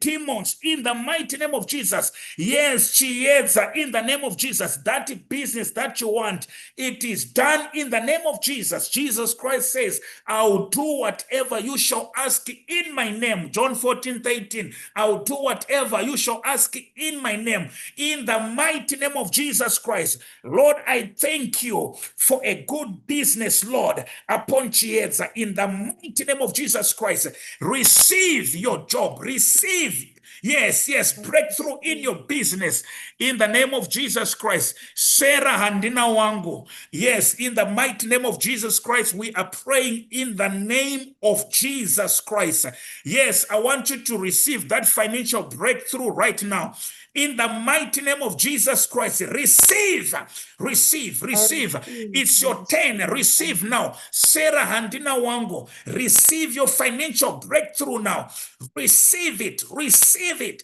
Speaker 1: demons in the mighty name of Jesus. Yes, Chieza, in the name of Jesus. That business that you want, it is done in the name of Jesus. Jesus Christ says, I'll do whatever you shall ask in my name. John 14:13. I'll do whatever you shall ask in my name. In the mighty name of Jesus Christ. Lord, I thank you for a good business, Lord, upon Chieza. In the mighty name of Jesus Christ. Receive your job. Receive Yes, breakthrough in your business in the name of Jesus Christ. Sarah handina wangu. Yes, in the mighty name of Jesus Christ, we are praying in the name of Jesus Christ. Yes, I want you to receive that financial breakthrough right now. In the mighty name of Jesus Christ, receive. It's your turn. Receive now. Sarah handina wangu, receive your financial breakthrough now. Receive it. Receive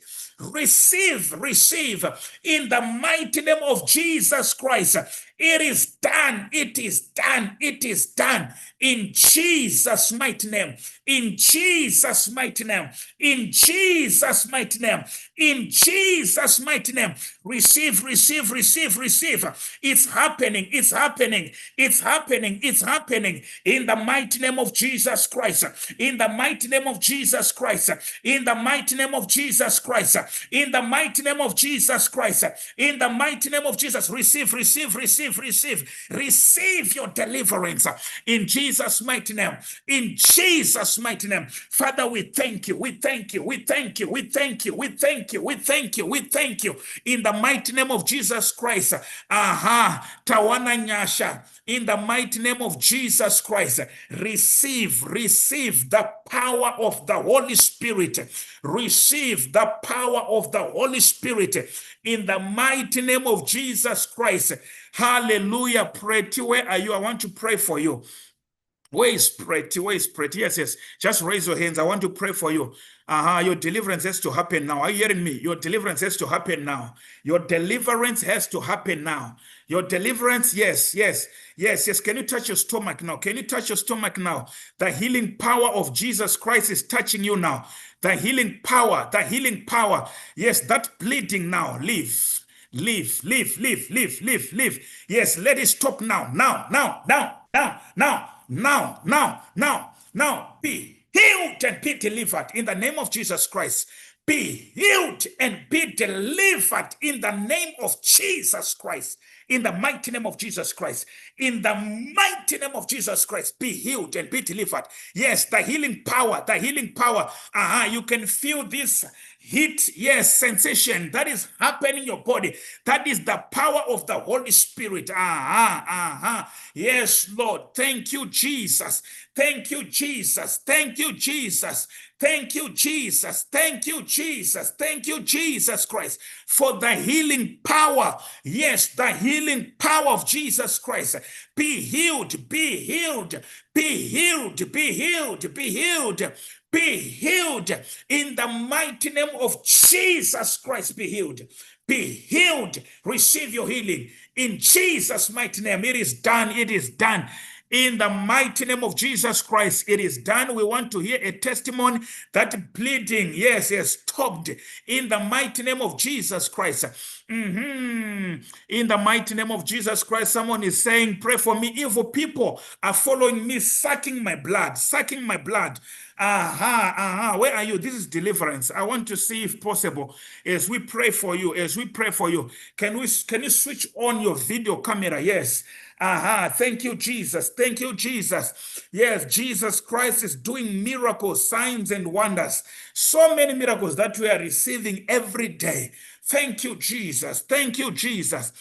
Speaker 1: in the mighty name of Jesus Christ. It is done. It is done. It is done in Jesus' mighty name. In Jesus' mighty name. In Jesus' mighty name. In Jesus' mighty name. Receive. It's happening. It's happening. It's happening. It's happening in the mighty name of Jesus Christ. In the mighty name of Jesus Christ. In the mighty name of Jesus Christ. In the mighty name of Jesus Christ. In the mighty name of Jesus. Receive your deliverance in Jesus' mighty name. In Jesus' mighty name. Father, we thank you. We thank you. We thank you. We thank you. We thank you. We thank you. We thank you. In the mighty name of Jesus Christ. Tawana Nyasha. In the mighty name of Jesus Christ. Receive the power of the Holy Spirit. Receive the power of the Holy Spirit in the mighty name of Jesus Christ. Hallelujah. Pretty, where are you? I want to pray for you. Where is Pretty? Where is Pretty? Yes. Just raise your hands. I want to pray for you. Your deliverance has to happen now. Are you hearing me? Your deliverance has to happen now. Your deliverance has to happen now. Your deliverance, yes. Can you touch your stomach now? Can you touch your stomach now? The healing power of Jesus Christ is touching you now. The healing power. Yes, that bleeding now. Leave. Yes, let it stop now. Now, be healed and be delivered in the name of Jesus Christ. Be healed and be delivered in the name of Jesus Christ. In the mighty name of Jesus Christ. In the mighty name of Jesus Christ. Be healed and be delivered. Yes, the healing power. You can feel this heat, yes, sensation that is happening in your body. That is the power of the Holy Spirit. Yes, Lord. Thank you, Jesus. Thank you, Jesus. Thank you, Jesus. Thank you, Jesus. Thank you, Jesus. Thank you, Jesus Christ, for the healing power. Yes, the healing power of Jesus Christ. Be healed, be healed, be healed, be healed, be healed. Be healed in the mighty name of Jesus Christ. Be healed. Be healed. Receive your healing in Jesus' mighty name. It is done. It is done. In the mighty name of Jesus Christ, it is done. We want to hear a testimony that bleeding, yes, stopped in the mighty name of Jesus Christ. In the mighty name of Jesus Christ, someone is saying, pray for me. Evil people are following me, sucking my blood. Where are you? This is deliverance. I want to see if possible, as we pray for you, can you switch on your video camera? Yes. Thank you, Jesus. Thank you, Jesus. Yes, Jesus Christ is doing miracles, signs, and wonders. So many miracles that we are receiving every day. Thank you, Jesus. Thank you, Jesus.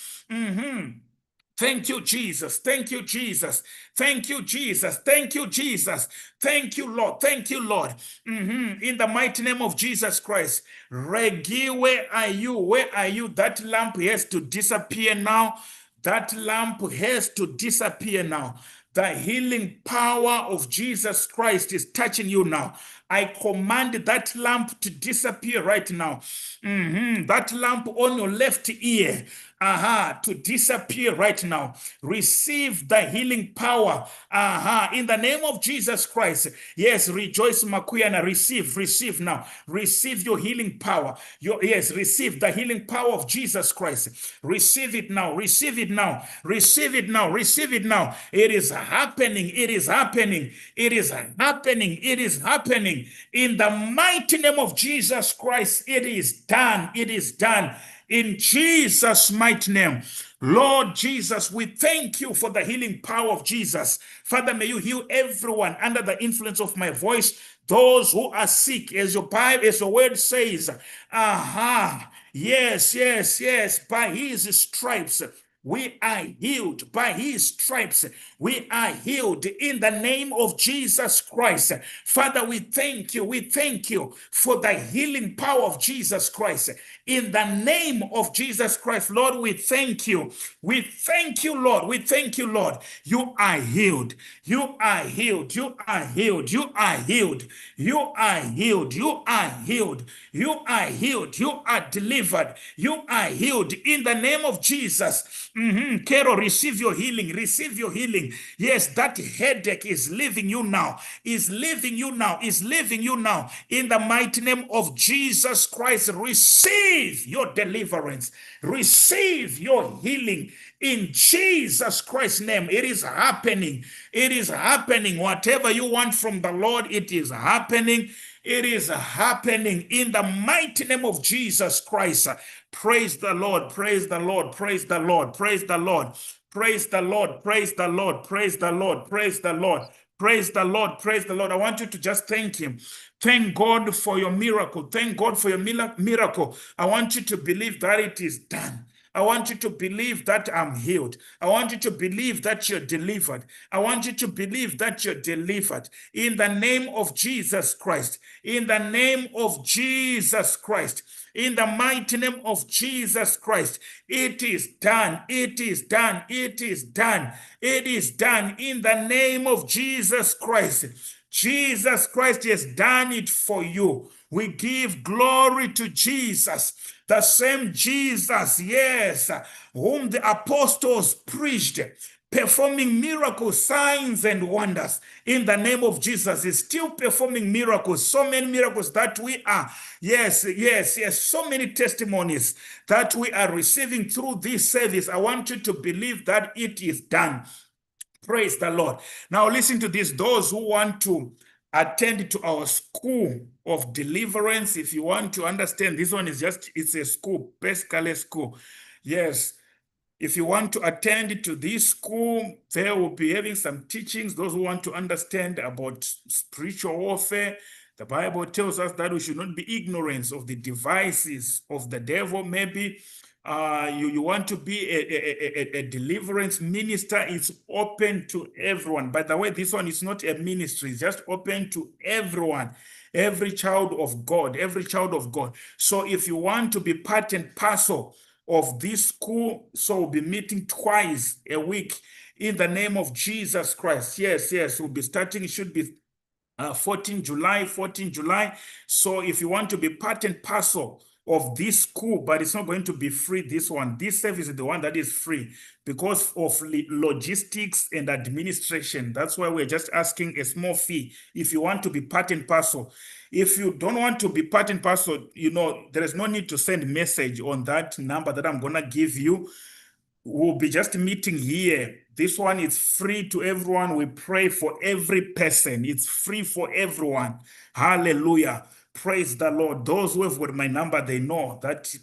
Speaker 1: Thank you, Jesus. Thank you, Jesus. Thank you, Jesus. Thank you, Jesus. Thank you, Lord. Thank you, Lord. In the mighty name of Jesus Christ. Reggie, where are you? Where are you? That lamp has to disappear now. That lamp has to disappear now. The healing power of Jesus Christ is touching you now. I command that lamp to disappear right now. That lamp on your left ear, to disappear right now. Receive the healing power, in the name of Jesus Christ. Yes, rejoice, Makuyana. Receive now. Receive your healing power. Receive the healing power of Jesus Christ. Receive it now. Receive it now. Receive it now. Receive it now. It is happening. It is happening. It is happening. It is happening. In the mighty name of Jesus Christ, it is done. It is done. In Jesus' mighty name. Lord Jesus, we thank you for the healing power of Jesus. Father, may you heal everyone under the influence of my voice, those who are sick, as your Bible, as your word says. Yes, by his stripes we are healed. By his stripes we are healed in the name of Jesus Christ. Father, we thank you for the healing power of Jesus Christ in the name of Jesus Christ. Lord, we thank you. We thank you, Lord. We thank you, Lord. You are healed. You are healed. You are healed. You are healed. You are healed. You are healed. You are healed. You are delivered. You are healed in the name of Jesus. Carol, receive your healing. Receive your healing. Yes, that headache is leaving you now. Is leaving you now. Is leaving you now. In the mighty name of Jesus Christ, receive your deliverance. Receive your healing in Jesus Christ's name. It is happening. It is happening. Whatever you want from the Lord, it is happening. It is happening in the mighty name of Jesus Christ. Praise the Lord, praise the Lord, praise the Lord, praise the Lord, praise the Lord, praise the Lord, praise the Lord, praise the Lord, praise the Lord, praise the Lord. I want you to just thank him. Thank God for your miracle. Thank God for your miracle. I want you to believe that it is done. I want you to believe that I'm healed. I want you to believe that you're delivered. I want you to believe that you're delivered in the name of Jesus Christ. In the name of Jesus Christ. In the mighty name of Jesus Christ. It is done. It is done. It is done. It is done in the name of Jesus Christ. Jesus Christ has done it for you. We give glory to Jesus. The same Jesus, yes, whom the apostles preached, performing miracles, signs, and wonders in the name of Jesus, is still performing miracles. So many miracles that we are, yes, so many testimonies that we are receiving through this service. I want you to believe that it is done. Praise the Lord. Now listen to this. Those who want to attend to our school of deliverance, if you want to understand, this one is just, it's a school, basically school. Yes. If you want to attend to this school, they will be having some teachings. Those who want to understand about spiritual warfare, the Bible tells us that we should not be ignorant of the devices of the devil. Maybe you want to be a deliverance minister. It's open to everyone. By the way, this one is not a ministry. It's just open to everyone. Every child of God, every child of God. So if you want to be part and parcel of this school, so we'll be meeting twice a week in the name of Jesus Christ. Yes, we'll be starting, it should be 14 July. So if you want to be part and parcel of this school, but it's not going to be free, this service is the one that is free because of logistics and administration. That's why we're just asking a small fee if you want to be part and parcel. If you don't want to be part and parcel, there is no need to send message on that number that I'm going to give you. We'll be just meeting here. This one is free to everyone. We pray for every person. It's free for everyone. Hallelujah. Praise the Lord. Those who have got my number, they know that,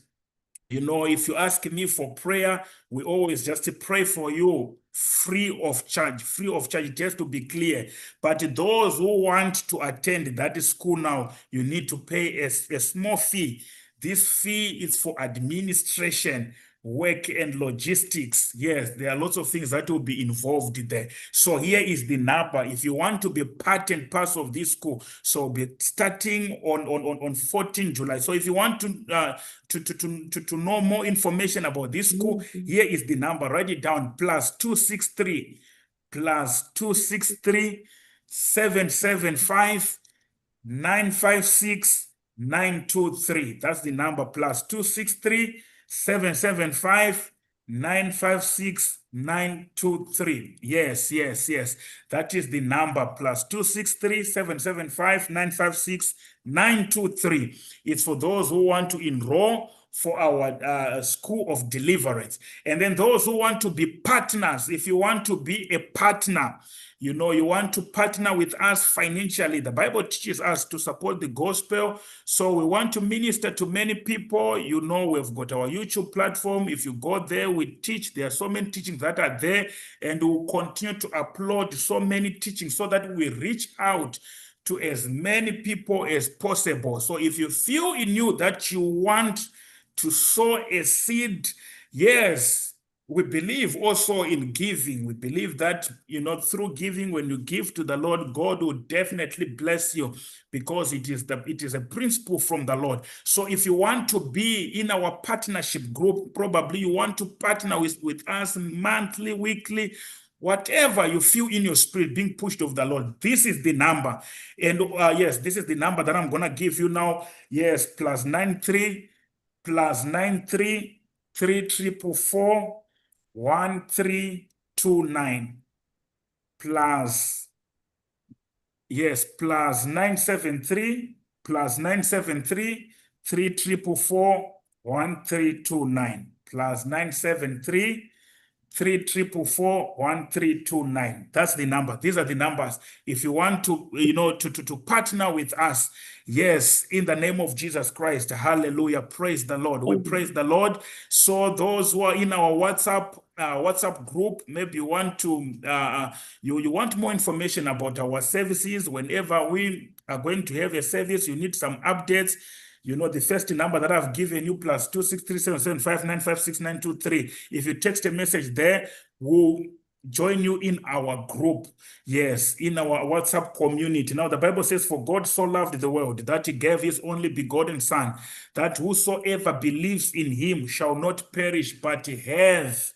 Speaker 1: if you ask me for prayer, we always just pray for you free of charge. Free of charge. It has to be clear. But those who want to attend that school now, you need to pay a small fee. This fee is for administration, work, and logistics. Yes, there are lots of things that will be involved there. So here is the number. If you want to be part and parcel of this school, so we'll be starting on 14 July. So if you want to know more information about this school, here is the number. Write it down. +263 775 956 923. That's the number. +263 775 956 923. Yes. That is the number. +263 775 956 923. It's for those who want to enroll school of deliverance. And then those who want to be partners, if you want to be a partner, you want to partner with us financially. The Bible teaches us to support the gospel. So we want to minister to many people. We've got our YouTube platform. If you go there, we teach. There are so many teachings that are there, and we'll continue to upload so many teachings so that we reach out to as many people as possible. So if you feel in you that you want to sow a seed, yes, we believe also in giving. We believe that, through giving, when you give to the Lord, God will definitely bless you, because it is a principle from the Lord. So if you want to be in our partnership group, probably you want to partner with us monthly, weekly, whatever you feel in your spirit being pushed of the Lord, this is the number. And yes, this is the number that I'm going to give you now. Yes, +93 344 1329 plus, yes, +973 344 1329 +973 344 1329. That's the number. These are the numbers. If you want to, to partner with us, yes, in the name of Jesus Christ, hallelujah, praise the Lord. We praise the Lord. So those who are in our WhatsApp group, maybe you want to, you want more information about our services. Whenever we are going to have a service, you need some updates. The first number that I've given you, +2637759566923. If you text a message there, we'll join you in our group. Yes, in our WhatsApp community. Now, the Bible says, "For God so loved the world that he gave his only begotten Son, that whosoever believes in him shall not perish, but have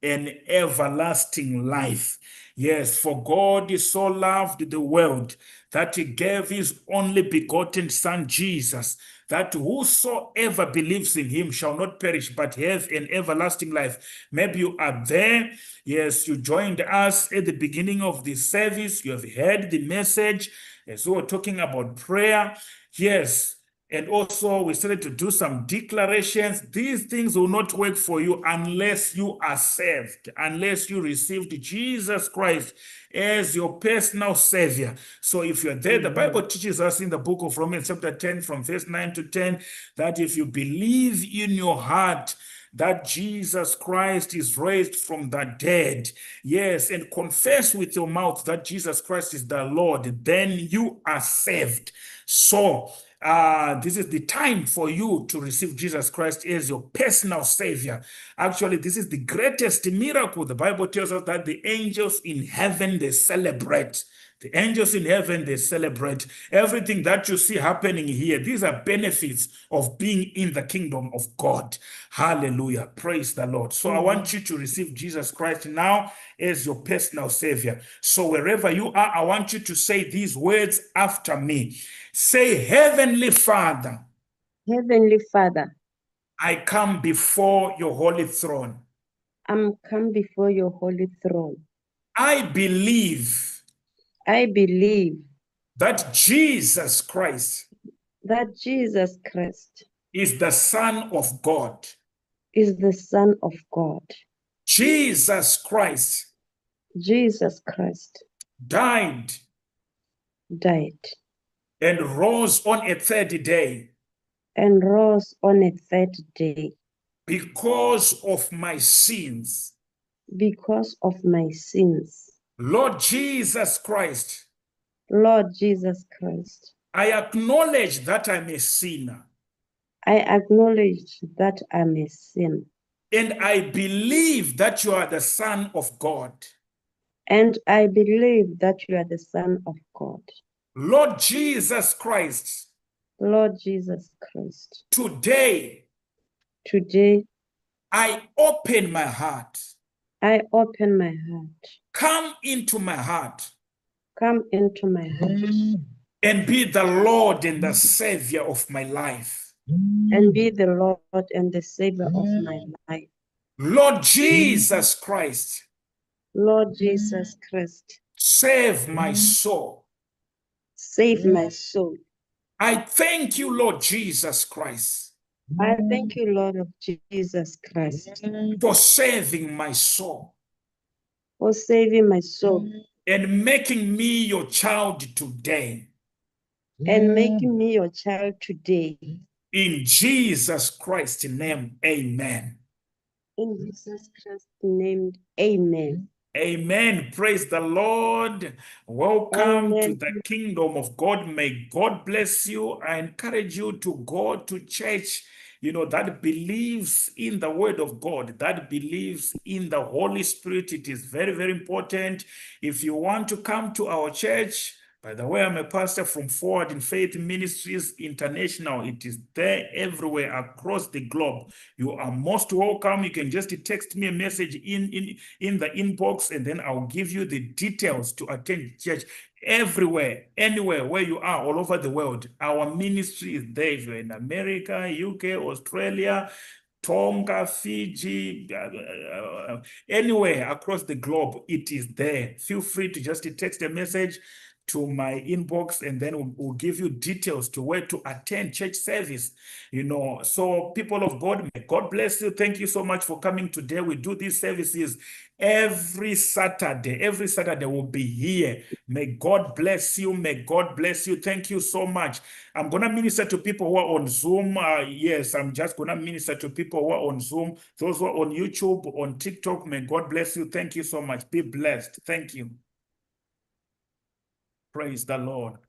Speaker 1: an everlasting life." Yes, for God so loved the world that he gave his only begotten Son, Jesus, that whosoever believes in him shall not perish, but have an everlasting life. Maybe you are there. Yes, you joined us at the beginning of the service. You have heard the message as we were talking about prayer. Yes. And also, we started to do some declarations. These things will not work for you unless you are saved, unless you received Jesus Christ as your personal Savior. So if you're there, the Bible teaches us in the book of Romans chapter 10 from verse 9 to 10, that if you believe in your heart that Jesus Christ is raised from the dead, yes, and confess with your mouth that Jesus Christ is the Lord, then you are saved. So this is the time for you to receive Jesus Christ as your personal Savior. Actually, this is the greatest miracle. The Bible tells us that the angels in heaven, they celebrate. The angels in heaven, they celebrate everything that you see happening here. These are benefits of being in the kingdom of God. Hallelujah. Praise the Lord. So I want you to receive Jesus Christ now as your personal Savior. So wherever you are, I want you to say these words after me. Say, Heavenly Father,
Speaker 4: Heavenly Father,
Speaker 1: I come before your holy throne.
Speaker 4: I'm come before your holy throne.
Speaker 1: I believe
Speaker 4: I believe
Speaker 1: that Jesus Christ
Speaker 4: that Jesus Christ
Speaker 1: is the Son of God.
Speaker 4: is the Son of God.
Speaker 1: Jesus Christ
Speaker 4: Jesus Christ
Speaker 1: died
Speaker 4: died
Speaker 1: and rose on a third day
Speaker 4: and rose on a third day
Speaker 1: because of my sins.
Speaker 4: because of my sins.
Speaker 1: Lord Jesus Christ,
Speaker 4: Lord Jesus Christ,
Speaker 1: I acknowledge that I'm a sinner,
Speaker 4: I acknowledge that I'm a sinner,
Speaker 1: and I believe that you are the Son of God.
Speaker 4: and I believe that you are the Son of God.
Speaker 1: Lord Jesus Christ,
Speaker 4: Lord Jesus Christ,
Speaker 1: today
Speaker 4: today
Speaker 1: I open my heart.
Speaker 4: I open my heart.
Speaker 1: Come into my heart
Speaker 4: Come into my heart
Speaker 1: and be the Lord and the Savior of my life.
Speaker 4: and be the Lord and the Savior of my life.
Speaker 1: Lord Jesus Christ,
Speaker 4: Lord Jesus Christ,
Speaker 1: save my soul.
Speaker 4: save my soul.
Speaker 1: I thank you, Lord Jesus Christ,
Speaker 4: I thank you, Lord of Jesus Christ,
Speaker 1: for saving my soul
Speaker 4: for saving my soul
Speaker 1: and making me your child today.
Speaker 4: and making me your child today.
Speaker 1: In Jesus Christ's name, amen.
Speaker 4: In Jesus Christ's name, amen.
Speaker 1: Amen. Praise the Lord. Welcome to
Speaker 4: Amen.
Speaker 1: the kingdom of God. May God bless you. I encourage you to go to church, that believes in the word of God, that believes in the Holy Spirit. It is very, very important. If you want to come to our church, by the way, I'm a pastor from Forward in Faith Ministries International. It is there everywhere across the globe. You are most welcome. You can just text me a message in the inbox, and then I'll give you the details to attend church everywhere, anywhere where you are, all over the world. Our ministry is there. If you're in America, UK, Australia, Tonga, Fiji, anywhere across the globe, it is there. Feel free to just text a message to my inbox, and then we'll give you details to where to attend church service. So people of God, may God bless you. Thank you so much for coming today. We do these services every Saturday. Every Saturday we'll be here. May God bless you. May God bless you. Thank you so much. I'm going to minister to people who are on Zoom. Yes, I'm just going to minister to people who are on Zoom. Those who are on YouTube, on TikTok, may God bless you. Thank you so much. Be blessed. Thank you. Praise the Lord.